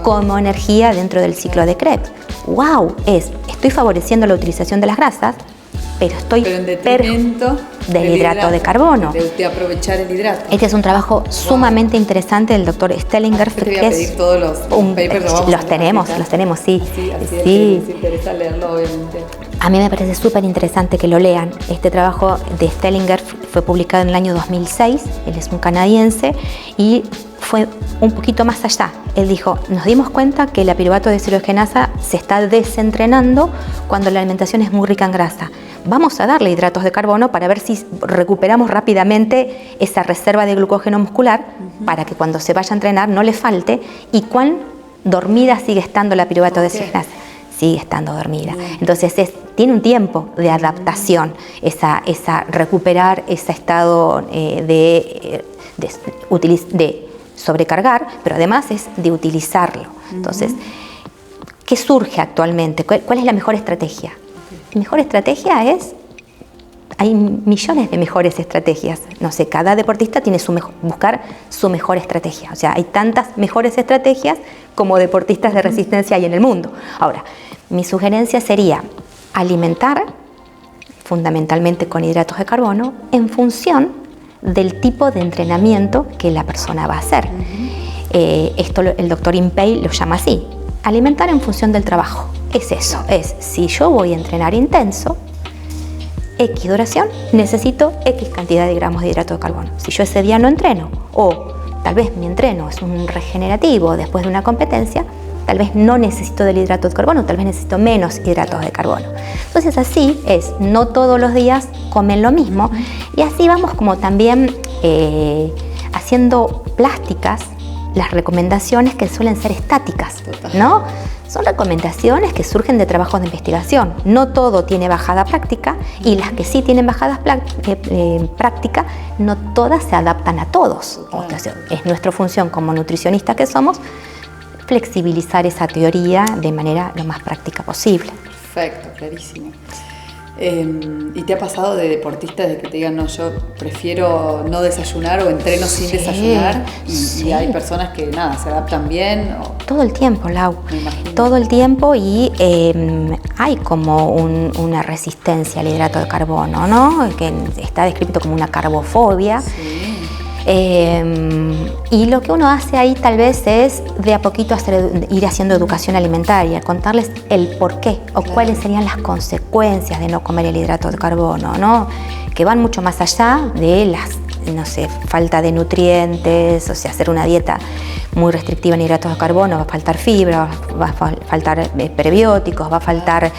como energía dentro del ciclo de Krebs. ¡Wow! Estoy favoreciendo la utilización de las grasas, pero estoy en detrimento del hidrato de carbono. De aprovechar el hidrato. Este es un trabajo sumamente interesante del doctor Stellinger. Te voy a pedir todos los papers. Los tenemos, sí. Sí. Les interesa leerlo, obviamente. A mí me parece súper interesante que lo lean. Este trabajo de Stellinger fue publicado en el año 2006, él es un canadiense, y fue un poquito más allá. Él dijo, nos dimos cuenta que la piruvato deshidrogenasa se está desentrenando cuando la alimentación es muy rica en grasa. Vamos a darle hidratos de carbono para ver si recuperamos rápidamente esa reserva de glucógeno muscular para que cuando se vaya a entrenar no le falte. ¿Y cuán dormida sigue estando la piruvato deshidrogenasa? Sigue estando dormida. Entonces tiene un tiempo de adaptación, recuperar ese estado de sobrecargar, pero además es de utilizarlo. Entonces, ¿qué surge actualmente? ¿Cuál es la mejor estrategia? La mejor estrategia hay millones de mejores estrategias. No sé, cada deportista tiene buscar su mejor estrategia. O sea, hay tantas mejores estrategias como deportistas de resistencia hay en el mundo. Ahora, mi sugerencia sería alimentar fundamentalmente con hidratos de carbono en función del tipo de entrenamiento que la persona va a hacer. Esto el doctor Impey lo llama así, alimentar en función del trabajo. Es eso, si yo voy a entrenar intenso, X duración, necesito X cantidad de gramos de hidrato de carbono. Si yo ese día no entreno, o tal vez mi entreno es un regenerativo después de una competencia, tal vez no necesito del hidrato de carbono, tal vez necesito menos hidratos de carbono. Entonces así no todos los días comen lo mismo, y así vamos como también haciendo plásticas las recomendaciones que suelen ser estáticas, ¿no? Son recomendaciones que surgen de trabajos de investigación. No todo tiene bajada práctica, y las que sí tienen bajada práctica, no todas se adaptan a todos. Entonces, es nuestra función como nutricionistas que somos flexibilizar esa teoría de manera lo más práctica posible. Perfecto, clarísimo. ¿Y te ha pasado de deportistas de que te digan, no, yo prefiero no desayunar o entreno sin desayunar? Y hay personas que nada, se adaptan bien. Todo el tiempo, Lau. Todo el tiempo, y hay como una resistencia al hidrato de carbono, ¿no? Que está descrito como una carbofobia. Y lo que uno hace ahí tal vez es de a poquito ir haciendo educación alimentaria, contarles el por qué o cuáles serían las consecuencias de no comer el hidrato de carbono, ¿no? Que van mucho más allá de las, no sé, falta de nutrientes, o sea, hacer una dieta muy restrictiva en hidratos de carbono, va a faltar fibra, va a faltar prebióticos, va a faltar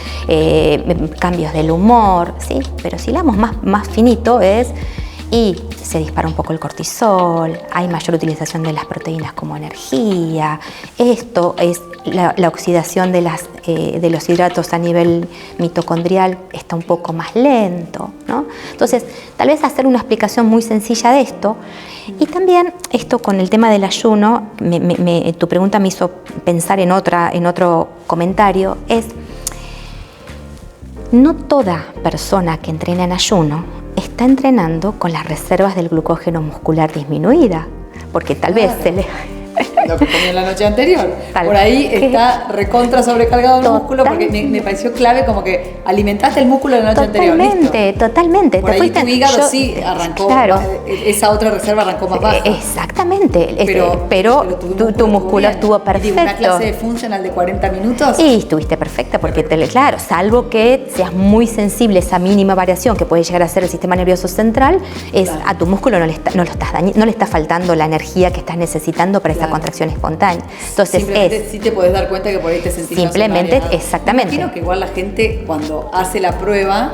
cambios del humor, ¿sí? Pero si hablamos más finito y se dispara un poco el cortisol, hay mayor utilización de las proteínas como energía, esto es la oxidación de los hidratos a nivel mitocondrial está un poco más lento, ¿no? Entonces, tal vez hacer una explicación muy sencilla de esto. Y también esto con el tema del ayuno, tu pregunta me hizo pensar en otro comentario, es no toda persona que entrena en ayuno está entrenando con las reservas del glucógeno muscular disminuida, porque tal vez se le... Lo que comió la noche anterior. Por ahí está recontra sobrecargado el músculo, porque me pareció clave como que alimentaste el músculo la noche anterior. Totalmente. Por ahí tu hígado sí arrancó, claro, esa otra reserva arrancó más baja. Exactamente, pero tu músculo estuvo perfecto. ¿Una clase de funcional de 40 minutos? Y estuviste perfecta, porque claro, salvo que seas muy sensible a esa mínima variación que puede llegar a ser el sistema nervioso central, claro, a tu músculo no le está faltando la energía que estás necesitando para esa contracción espontánea. Entonces simplemente sí te podés dar cuenta que por ahí te sentís simplemente, exactamente. Me imagino que igual la gente cuando hace la prueba,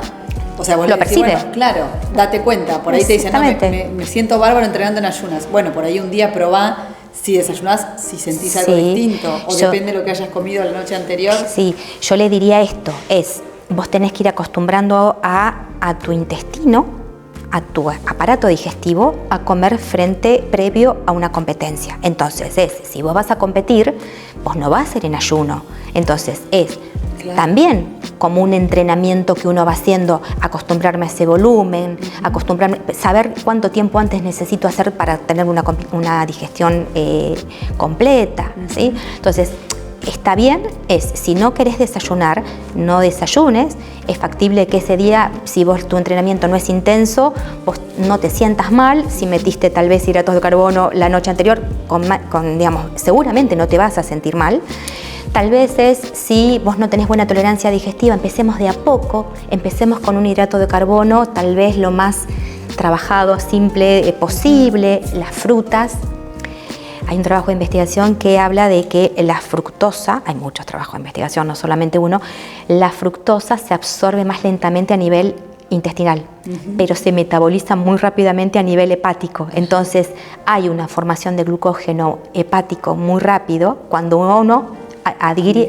o sea, vos lo le decís, percibe. Bueno, claro, date cuenta. Por ahí te dicen, no, me siento bárbaro entrenando en ayunas. Bueno, por ahí un día probá si desayunás, si sentís algo distinto, o depende de lo que hayas comido la noche anterior. Sí, yo le diría esto, vos tenés que ir acostumbrando a tu intestino, a tu aparato digestivo, a comer previo a una competencia. Entonces si vos vas a competir, vos no vas a ir en ayuno. Entonces claro, también como un entrenamiento que uno va haciendo, acostumbrarme a ese volumen, saber cuánto tiempo antes necesito hacer para tener una digestión completa, ¿sí? Entonces, está bien, si no querés desayunar, no desayunes. Es factible que ese día, si tu entrenamiento no es intenso, vos no te sientas mal. Si metiste tal vez hidratos de carbono la noche anterior, digamos, seguramente no te vas a sentir mal. Tal vez si vos no tenés buena tolerancia digestiva, empecemos de a poco, empecemos con un hidrato de carbono, tal vez lo más trabajado, simple posible, las frutas. Hay un trabajo de investigación que habla de que la fructosa, hay muchos trabajos de investigación, no solamente uno, la fructosa se absorbe más lentamente a nivel intestinal, pero se metaboliza muy rápidamente a nivel hepático. Entonces hay una formación de glucógeno hepático muy rápido cuando uno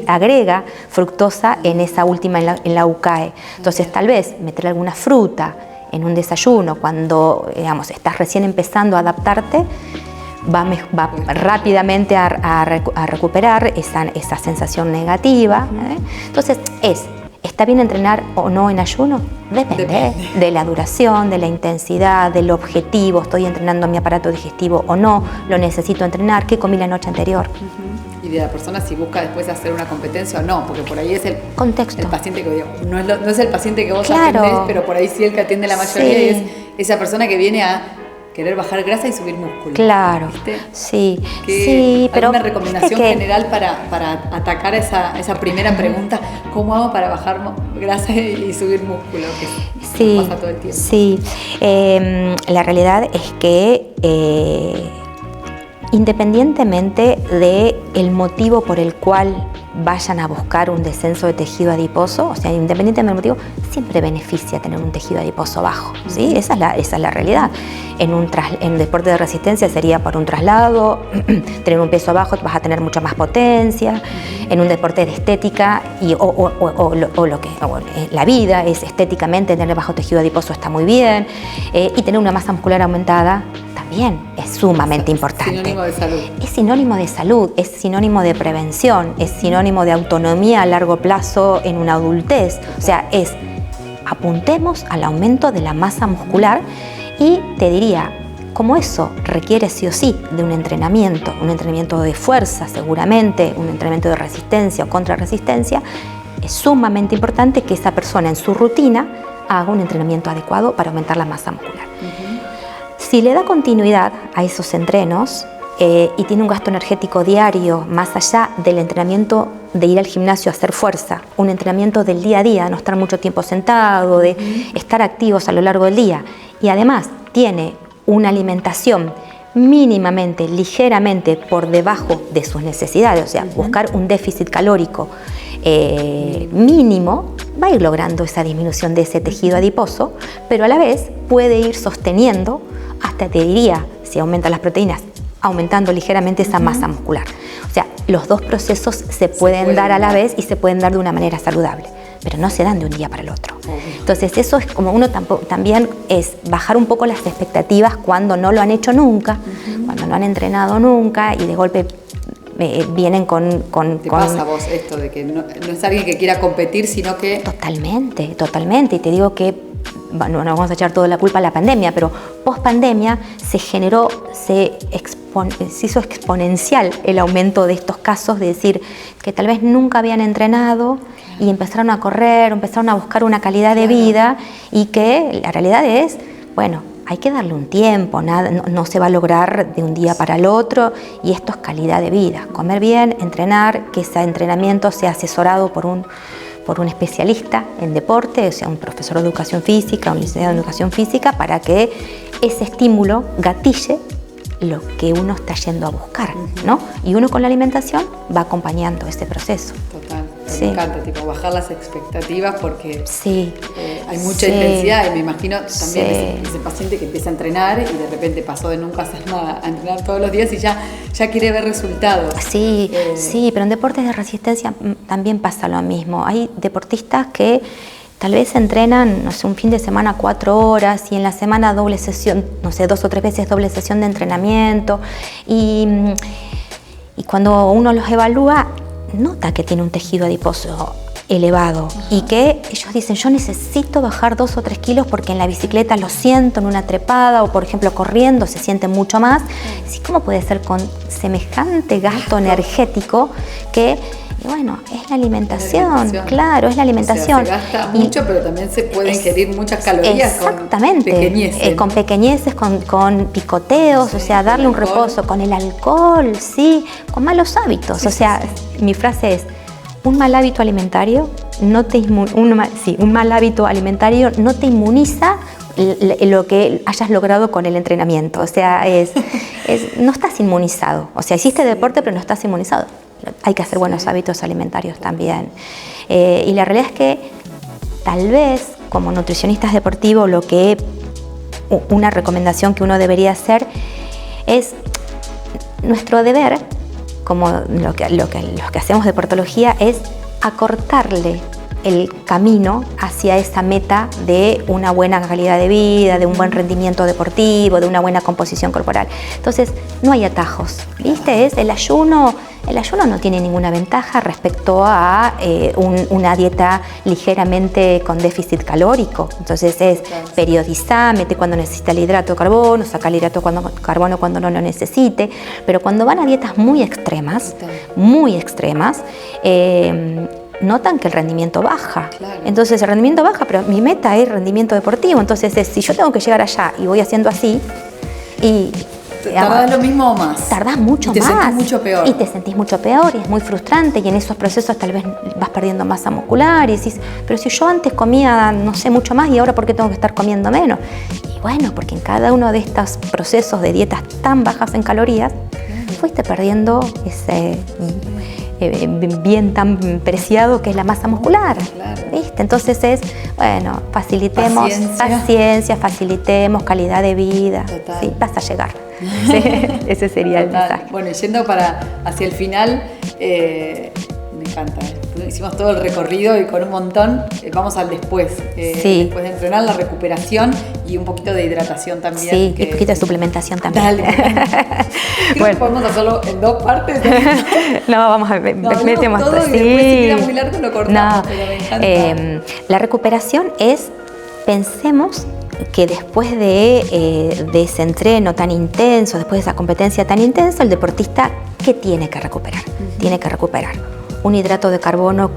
agrega fructosa en esa última, en la UCAE. Entonces tal vez meter alguna fruta en un desayuno cuando, digamos, estás recién empezando a adaptarte, va rápidamente a recuperar esa sensación negativa. Entonces, ¿está bien entrenar o no en ayuno? Depende de la duración, de la intensidad, del objetivo. ¿Estoy entrenando mi aparato digestivo o no? ¿Lo necesito entrenar? ¿Qué comí la noche anterior? Y de la persona si busca después hacer una competencia o no, porque por ahí es el contexto. El paciente que no es el paciente que vos atendés, pero por ahí sí el que atiende la mayoría, y es esa persona que viene a querer bajar grasa y subir músculo. Claro, ¿viste? Sí, pero ¿alguna recomendación general para atacar esa primera pregunta? ¿Cómo hago para bajar grasa y subir músculo? Que pasa todo el tiempo. Sí, la realidad es que independientemente del motivo por el cual vayan a buscar un descenso de tejido adiposo, o sea, independientemente del motivo, siempre beneficia tener un tejido adiposo bajo, ¿sí? Esa es la realidad. En deporte de resistencia sería por un traslado, tener un peso bajo vas a tener mucha más potencia. En un deporte de estética la vida es estéticamente, tener bajo tejido adiposo está muy bien, y tener una masa muscular aumentada también es sumamente importante. Sinónimo de salud. Es sinónimo de salud, es sinónimo de prevención, es sinónimo de autonomía a largo plazo en una adultez. O sea, apuntemos al aumento de la masa muscular, y te diría, como eso requiere sí o sí de un entrenamiento de fuerza seguramente, un entrenamiento de resistencia o contrarresistencia, es sumamente importante que esa persona en su rutina haga un entrenamiento adecuado para aumentar la masa muscular. Si le da continuidad a esos entrenos y tiene un gasto energético diario, más allá del entrenamiento de ir al gimnasio a hacer fuerza, un entrenamiento del día a día, no estar mucho tiempo sentado, de estar activos a lo largo del día, y además tiene una alimentación mínimamente, ligeramente por debajo de sus necesidades, o sea, buscar un déficit calórico mínimo, va a ir logrando esa disminución de ese tejido adiposo, pero a la vez puede ir sosteniendo, hasta te diría, si aumenta las proteínas, aumentando ligeramente esa masa muscular. O sea, los dos procesos se pueden dar a la vez y se pueden dar de una manera saludable, pero no se dan de un día para el otro. Entonces eso es como uno también es bajar un poco las expectativas cuando no lo han hecho nunca, cuando no han entrenado nunca y de golpe vienen con... ¿Te pasa a vos esto de que no es alguien que quiera competir, sino que... Totalmente, totalmente. Y te digo que, bueno, no vamos a echar toda la culpa a la pandemia, pero post pandemia se hizo exponencial el aumento de estos casos, de decir que tal vez nunca habían entrenado y empezaron a correr, empezaron a buscar una calidad de vida, y que la realidad es, bueno, hay que darle un tiempo, no se va a lograr de un día para el otro, y esto es calidad de vida. Comer bien, entrenar, que ese entrenamiento sea asesorado por un especialista en deporte, o sea, un profesor de educación física, un licenciado en educación física, para que ese estímulo gatille lo que uno está yendo a buscar, ¿no? Y uno con la alimentación va acompañando ese proceso. Total, sí. Me encanta, tipo, bajar las expectativas porque sí. Hay mucha intensidad, y me imagino también sí. ese paciente que empieza a entrenar y de repente pasó de nunca hacer nada a entrenar todos los días y ya quiere ver resultados. Sí, sí, pero en deportes de resistencia también pasa lo mismo. Hay deportistas que tal vez entrenan, no sé, un fin de semana 4 horas y en la semana doble sesión, no sé, 2 o 3 veces doble sesión de entrenamiento, y cuando uno los evalúa nota que tiene un tejido adiposo elevado y que ellos dicen, yo necesito bajar 2 o 3 kilos porque en la bicicleta lo siento, en una trepada, o por ejemplo corriendo se siente mucho más. ¿Sí? ¿Cómo puede ser con semejante gasto energético que... Bueno, es la alimentación, claro, es la alimentación. O sea, se gasta mucho, pero también se puede ingerir muchas calorías. Exactamente, con pequeñeces. Con pequeñeces, con picoteos, sí, o sea, darle un reposo, con el alcohol, sí, con malos hábitos. Sí, o sea, sí. Mi frase es, un mal hábito alimentario no te un mal hábito alimentario no te inmuniza lo que hayas logrado con el entrenamiento. O sea, no estás inmunizado. O sea, hiciste deporte, pero no estás inmunizado. Hay que hacer buenos hábitos alimentarios también. Y la realidad es que tal vez como nutricionistas deportivos una recomendación que uno debería hacer es nuestro deber, como lo que hacemos deportología, es acortarle el camino hacia esa meta de una buena calidad de vida, de un buen rendimiento deportivo, de una buena composición corporal. Entonces, no hay atajos, ¿viste? El ayuno no tiene ninguna ventaja respecto a una dieta ligeramente con déficit calórico. Entonces es periodizar, mete cuando necesita el hidrato de carbono, saca el hidrato de carbono cuando no lo necesite. Pero cuando van a dietas muy extremas, notan que el rendimiento baja. Claro. Entonces el rendimiento baja, pero mi meta es rendimiento deportivo. Entonces si yo tengo que llegar allá y voy haciendo así, y ¿tardás lo mismo o más? Tardás mucho más. Y te sentís mucho peor. Y te sentís mucho peor, y es muy frustrante, y en esos procesos tal vez vas perdiendo masa muscular y decís, pero si yo antes comía, no sé, mucho más, y ahora ¿por qué tengo que estar comiendo menos? Y bueno, porque en cada uno de estos procesos de dietas tan bajas en calorías, fuiste perdiendo ese bien tan preciado que es la masa muscular. Claro. ¿Viste? Entonces bueno, facilitemos paciencia, facilitemos calidad de vida. ¿Sí? Vas a llegar. Sí, ese sería el mensaje. Bueno, y yendo hacia el final, me encanta. Hicimos todo el recorrido y con un montón. Vamos al después. Sí. Después de entrenar, la recuperación y un poquito de hidratación también. Sí, y un poquito de suplementación también. Dale. Creo que podemos hacerlo en 2 partes. No, vamos a ver, metemos todo. Y después, si queda muy largo, lo cortamos. Pero me encanta. La recuperación pensemos que después de ese entreno tan intenso, después de esa competencia tan intensa, el deportista, ¿qué tiene que recuperar? Tiene que recuperar un hidrato de carbono,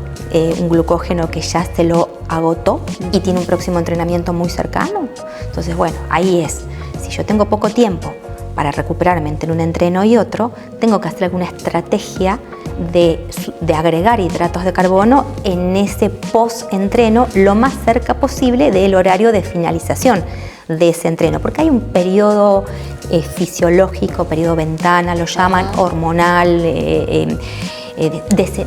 un glucógeno que ya se lo agotó y tiene un próximo entrenamiento muy cercano. Entonces, bueno, ahí es. Si yo tengo poco tiempo para recuperarme entre un entreno y otro, tengo que hacer alguna estrategia de agregar hidratos de carbono en ese post-entreno lo más cerca posible del horario de finalización de ese entreno, porque hay un periodo fisiológico, periodo ventana, lo llaman, hormonal, de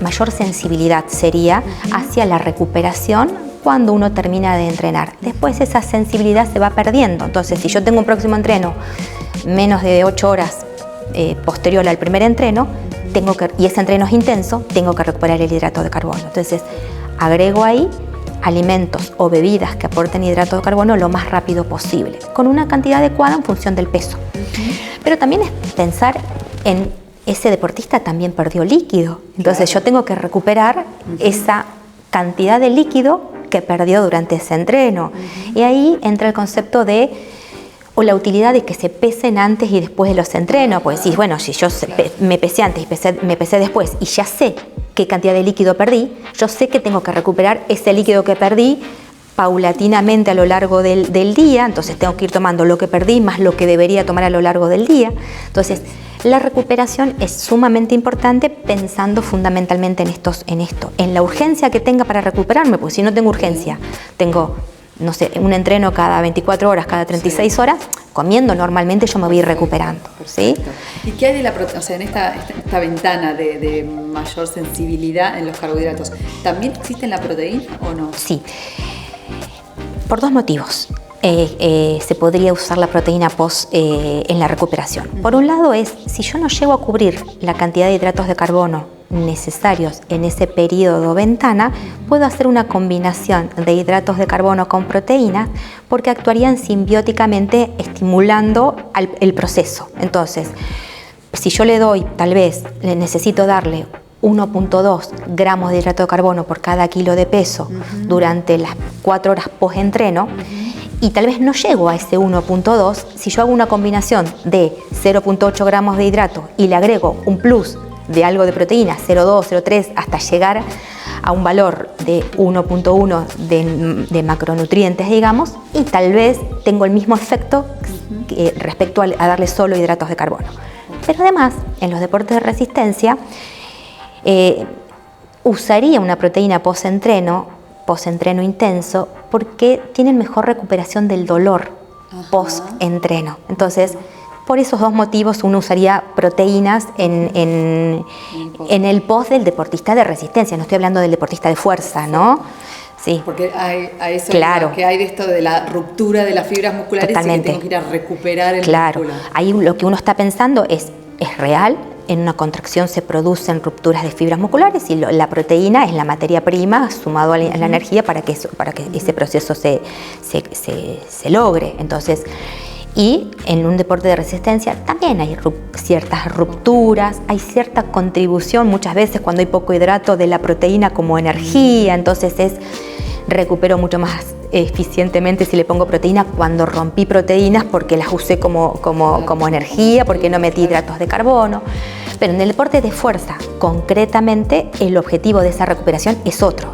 mayor sensibilidad sería hacia la recuperación cuando uno termina de entrenar. Después esa sensibilidad se va perdiendo, entonces si yo tengo un próximo entreno menos de 8 horas posterior al primer entreno, y ese entreno es intenso, tengo que recuperar el hidrato de carbono. Entonces agrego ahí alimentos o bebidas que aporten hidrato de carbono lo más rápido posible, con una cantidad adecuada en función del peso. Pero también es pensar en ese deportista también perdió líquido, entonces yo tengo que recuperar esa cantidad de líquido que perdió durante ese entreno. Y ahí entra el concepto o la utilidad de que se pesen antes y después de los entrenos, pues si bueno, si yo me pesé antes y me pesé después y ya sé qué cantidad de líquido perdí, yo sé que tengo que recuperar ese líquido que perdí paulatinamente a lo largo del día, entonces tengo que ir tomando lo que perdí más lo que debería tomar a lo largo del día. Entonces, la recuperación es sumamente importante pensando fundamentalmente en la urgencia que tenga para recuperarme, pues si no tengo urgencia, tengo no sé, un entreno cada 24 horas, cada 36 horas, comiendo normalmente yo me voy a ir recuperando. ¿Sí? ¿Y qué hay de en esta ventana de mayor sensibilidad en los carbohidratos? ¿También existe en la proteína o no? Sí, por 2 motivos. Se podría usar la proteína post en la recuperación. Por un lado si yo no llego a cubrir la cantidad de hidratos de carbono necesarios en ese periodo ventana, puedo hacer una combinación de hidratos de carbono con proteínas porque actuarían simbióticamente estimulando el proceso. Entonces, si yo le doy, tal vez necesito darle 1.2 gramos de hidrato de carbono por cada kilo de peso durante las 4 horas post-entreno, y tal vez no llego a ese 1.2, si yo hago una combinación de 0.8 gramos de hidrato y le agrego un plus de algo de proteína, 0.2, 0.3, hasta llegar a un valor de 1.1 de macronutrientes, digamos, y tal vez tengo el mismo efecto respecto a darle solo hidratos de carbono. Pero además, en los deportes de resistencia, usaría una proteína post-entreno intenso, porque tienen mejor recuperación del dolor post-entreno. Entonces, por esos 2 motivos uno usaría proteínas en el post del deportista de resistencia. No estoy hablando del deportista de fuerza, ¿no? Sí. Porque a eso claro. Que hay de esto de la ruptura de las fibras musculares. Totalmente. Y que tengo que ir a recuperar el músculo. Ahí lo que uno está pensando es real. En una contracción se producen rupturas de fibras musculares y la proteína es la materia prima sumado a la energía para que ese proceso se logre. Entonces, y en un deporte de resistencia también hay ciertas rupturas, hay cierta contribución muchas veces cuando hay poco hidrato de la proteína como energía, entonces recupero mucho más eficientemente si le pongo proteína cuando rompí proteínas porque las usé como energía, porque no metí hidratos de carbono. Pero en el deporte de fuerza, concretamente, el objetivo de esa recuperación es otro,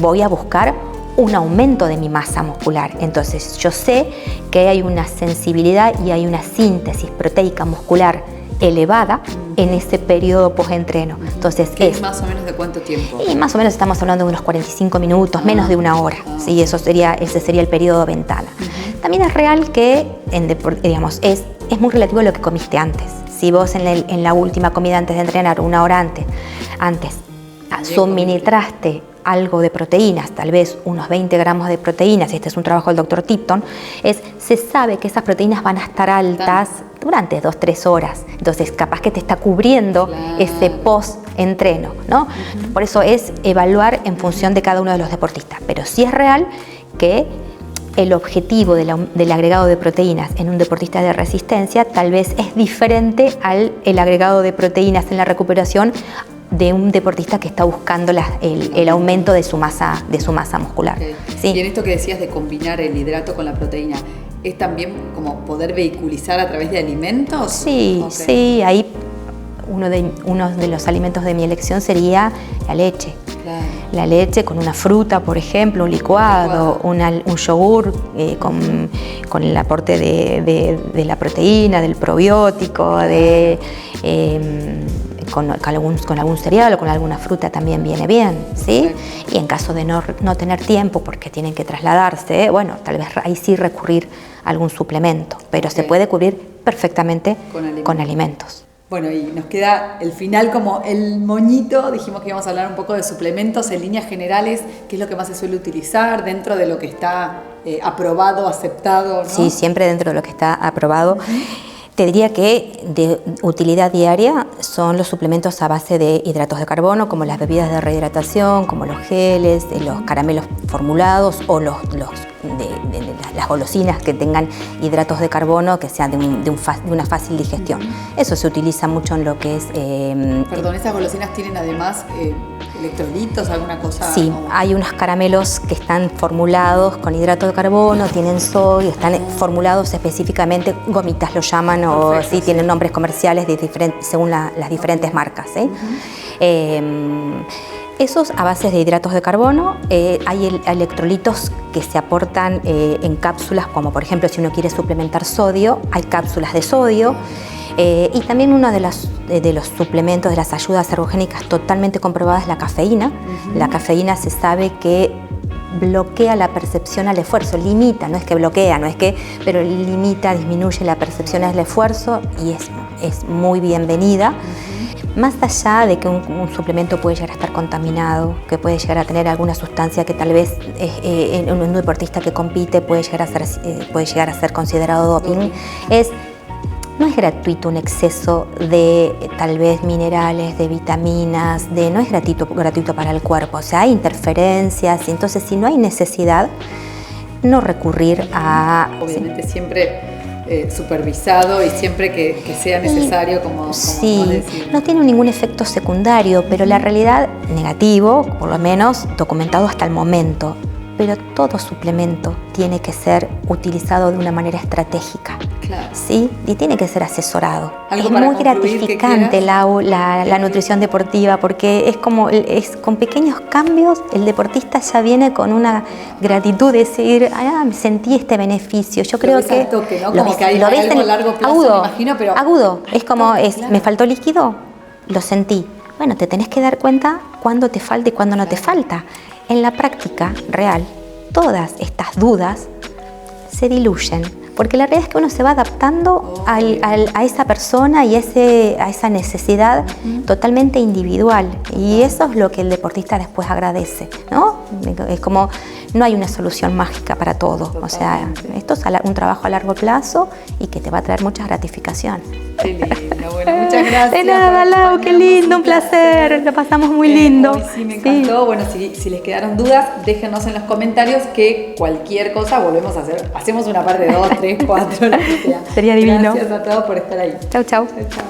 voy a buscar un aumento de mi masa muscular. Entonces yo sé que hay una sensibilidad y hay una síntesis proteica muscular elevada en ese periodo post-entreno. Entonces ¿Es más o menos de cuánto tiempo? Y más o menos estamos hablando de unos 45 minutos, menos de 1 hora. Sí, ese sería el periodo ventana. También es real que es muy relativo a lo que comiste antes. Si vos en la última comida antes de entrenar, 1 hora antes suministraste algo de proteínas, tal vez unos 20 gramos de proteínas, este es un trabajo del doctor Tipton, se sabe que esas proteínas van a estar altas durante 2-3 horas, entonces capaz que te está cubriendo ese post-entreno, ¿no? Por eso es evaluar en función de cada uno de los deportistas, pero sí es real que el objetivo del agregado de proteínas en un deportista de resistencia tal vez es diferente al agregado de proteínas en la recuperación de un deportista que está buscando el aumento de su masa muscular. Okay. ¿Sí? Y en esto que decías de combinar el hidrato con la proteína, ¿es también como poder vehiculizar a través de alimentos? Sí, sí, ahí uno de los alimentos de mi elección sería la leche. Claro. La leche con una fruta, por ejemplo, un licuado, un yogur con el aporte de la proteína, del probiótico, con algún cereal o con alguna fruta también viene bien, ¿sí? Y en caso de no tener tiempo porque tienen que trasladarse, bueno, tal vez ahí sí recurrir a algún suplemento, pero se puede cubrir perfectamente con alimentos. Bueno, y nos queda el final como el moñito. Dijimos que íbamos a hablar un poco de suplementos en líneas generales, qué es lo que más se suele utilizar dentro de lo que está aprobado, aceptado, ¿no? Sí, siempre dentro de lo que está aprobado. Te diría que de utilidad diaria son los suplementos a base de hidratos de carbono, como las bebidas de rehidratación, como los geles, los caramelos formulados o las golosinas que tengan hidratos de carbono que sean de una fácil digestión. Eso se utiliza mucho en lo que es... Perdón, ¿esas golosinas tienen además electrolitos, alguna cosa? Sí, hay unos caramelos que están formulados con hidrato de carbono, tienen sodio, están formulados específicamente, gomitas lo llaman, o perfecto, sí, tienen nombres comerciales según las diferentes marcas. Esos a base de hidratos de carbono, hay electrolitos que se aportan en cápsulas, como por ejemplo si uno quiere suplementar sodio, hay cápsulas de sodio. Y también uno de los suplementos, de las ayudas ergogénicas totalmente comprobadas es la cafeína. La cafeína se sabe que bloquea la percepción al esfuerzo, limita, no es que bloquea, pero limita, disminuye la percepción al esfuerzo y es muy bienvenida. Más allá de que un suplemento puede llegar a estar contaminado, que puede llegar a tener alguna sustancia que tal vez en un deportista que compite puede llegar a ser considerado doping, no es gratuito un exceso de tal vez minerales, de vitaminas, no es gratuito para el cuerpo. O sea, hay interferencias y entonces si no hay necesidad, no recurrir a... Obviamente siempre supervisado y siempre que sea necesario, como sí, no tiene ningún efecto secundario, pero la realidad negativo, por lo menos documentado hasta el momento. Pero todo suplemento tiene que ser utilizado de una manera estratégica. Claro. ¿Sí? Y tiene que ser asesorado. Es muy gratificante la nutrición deportiva porque es con pequeños cambios el deportista ya viene con una gratitud de decir, sentí este beneficio. Yo creo que toque, ¿no? Como que hay algo a largo plazo, agudo, me imagino, pero agudo. Es como claro. Me faltó líquido, lo sentí. Bueno, te tenés que dar cuenta cuándo te falta y cuándo no te falta. En la práctica real, todas estas dudas se diluyen, porque la realidad es que uno se va adaptando a esa persona y a esa necesidad totalmente individual, y eso es lo que el deportista después agradece, ¿no? Es como, no hay una solución mágica para todo, o sea, esto es un trabajo a largo plazo y que te va a traer mucha gratificación. Qué lindo, bueno, muchas gracias. De nada, Lau, qué lindo, un placer, lo pasamos muy lindo. Sí, me encantó. Sí. Bueno, si les quedaron dudas, déjenos en los comentarios que cualquier cosa volvemos a hacer. Hacemos una parte 2, 3, 4, lo que sea. Sería divino. Gracias a todos por estar ahí. Chau, chau. Chau, chau.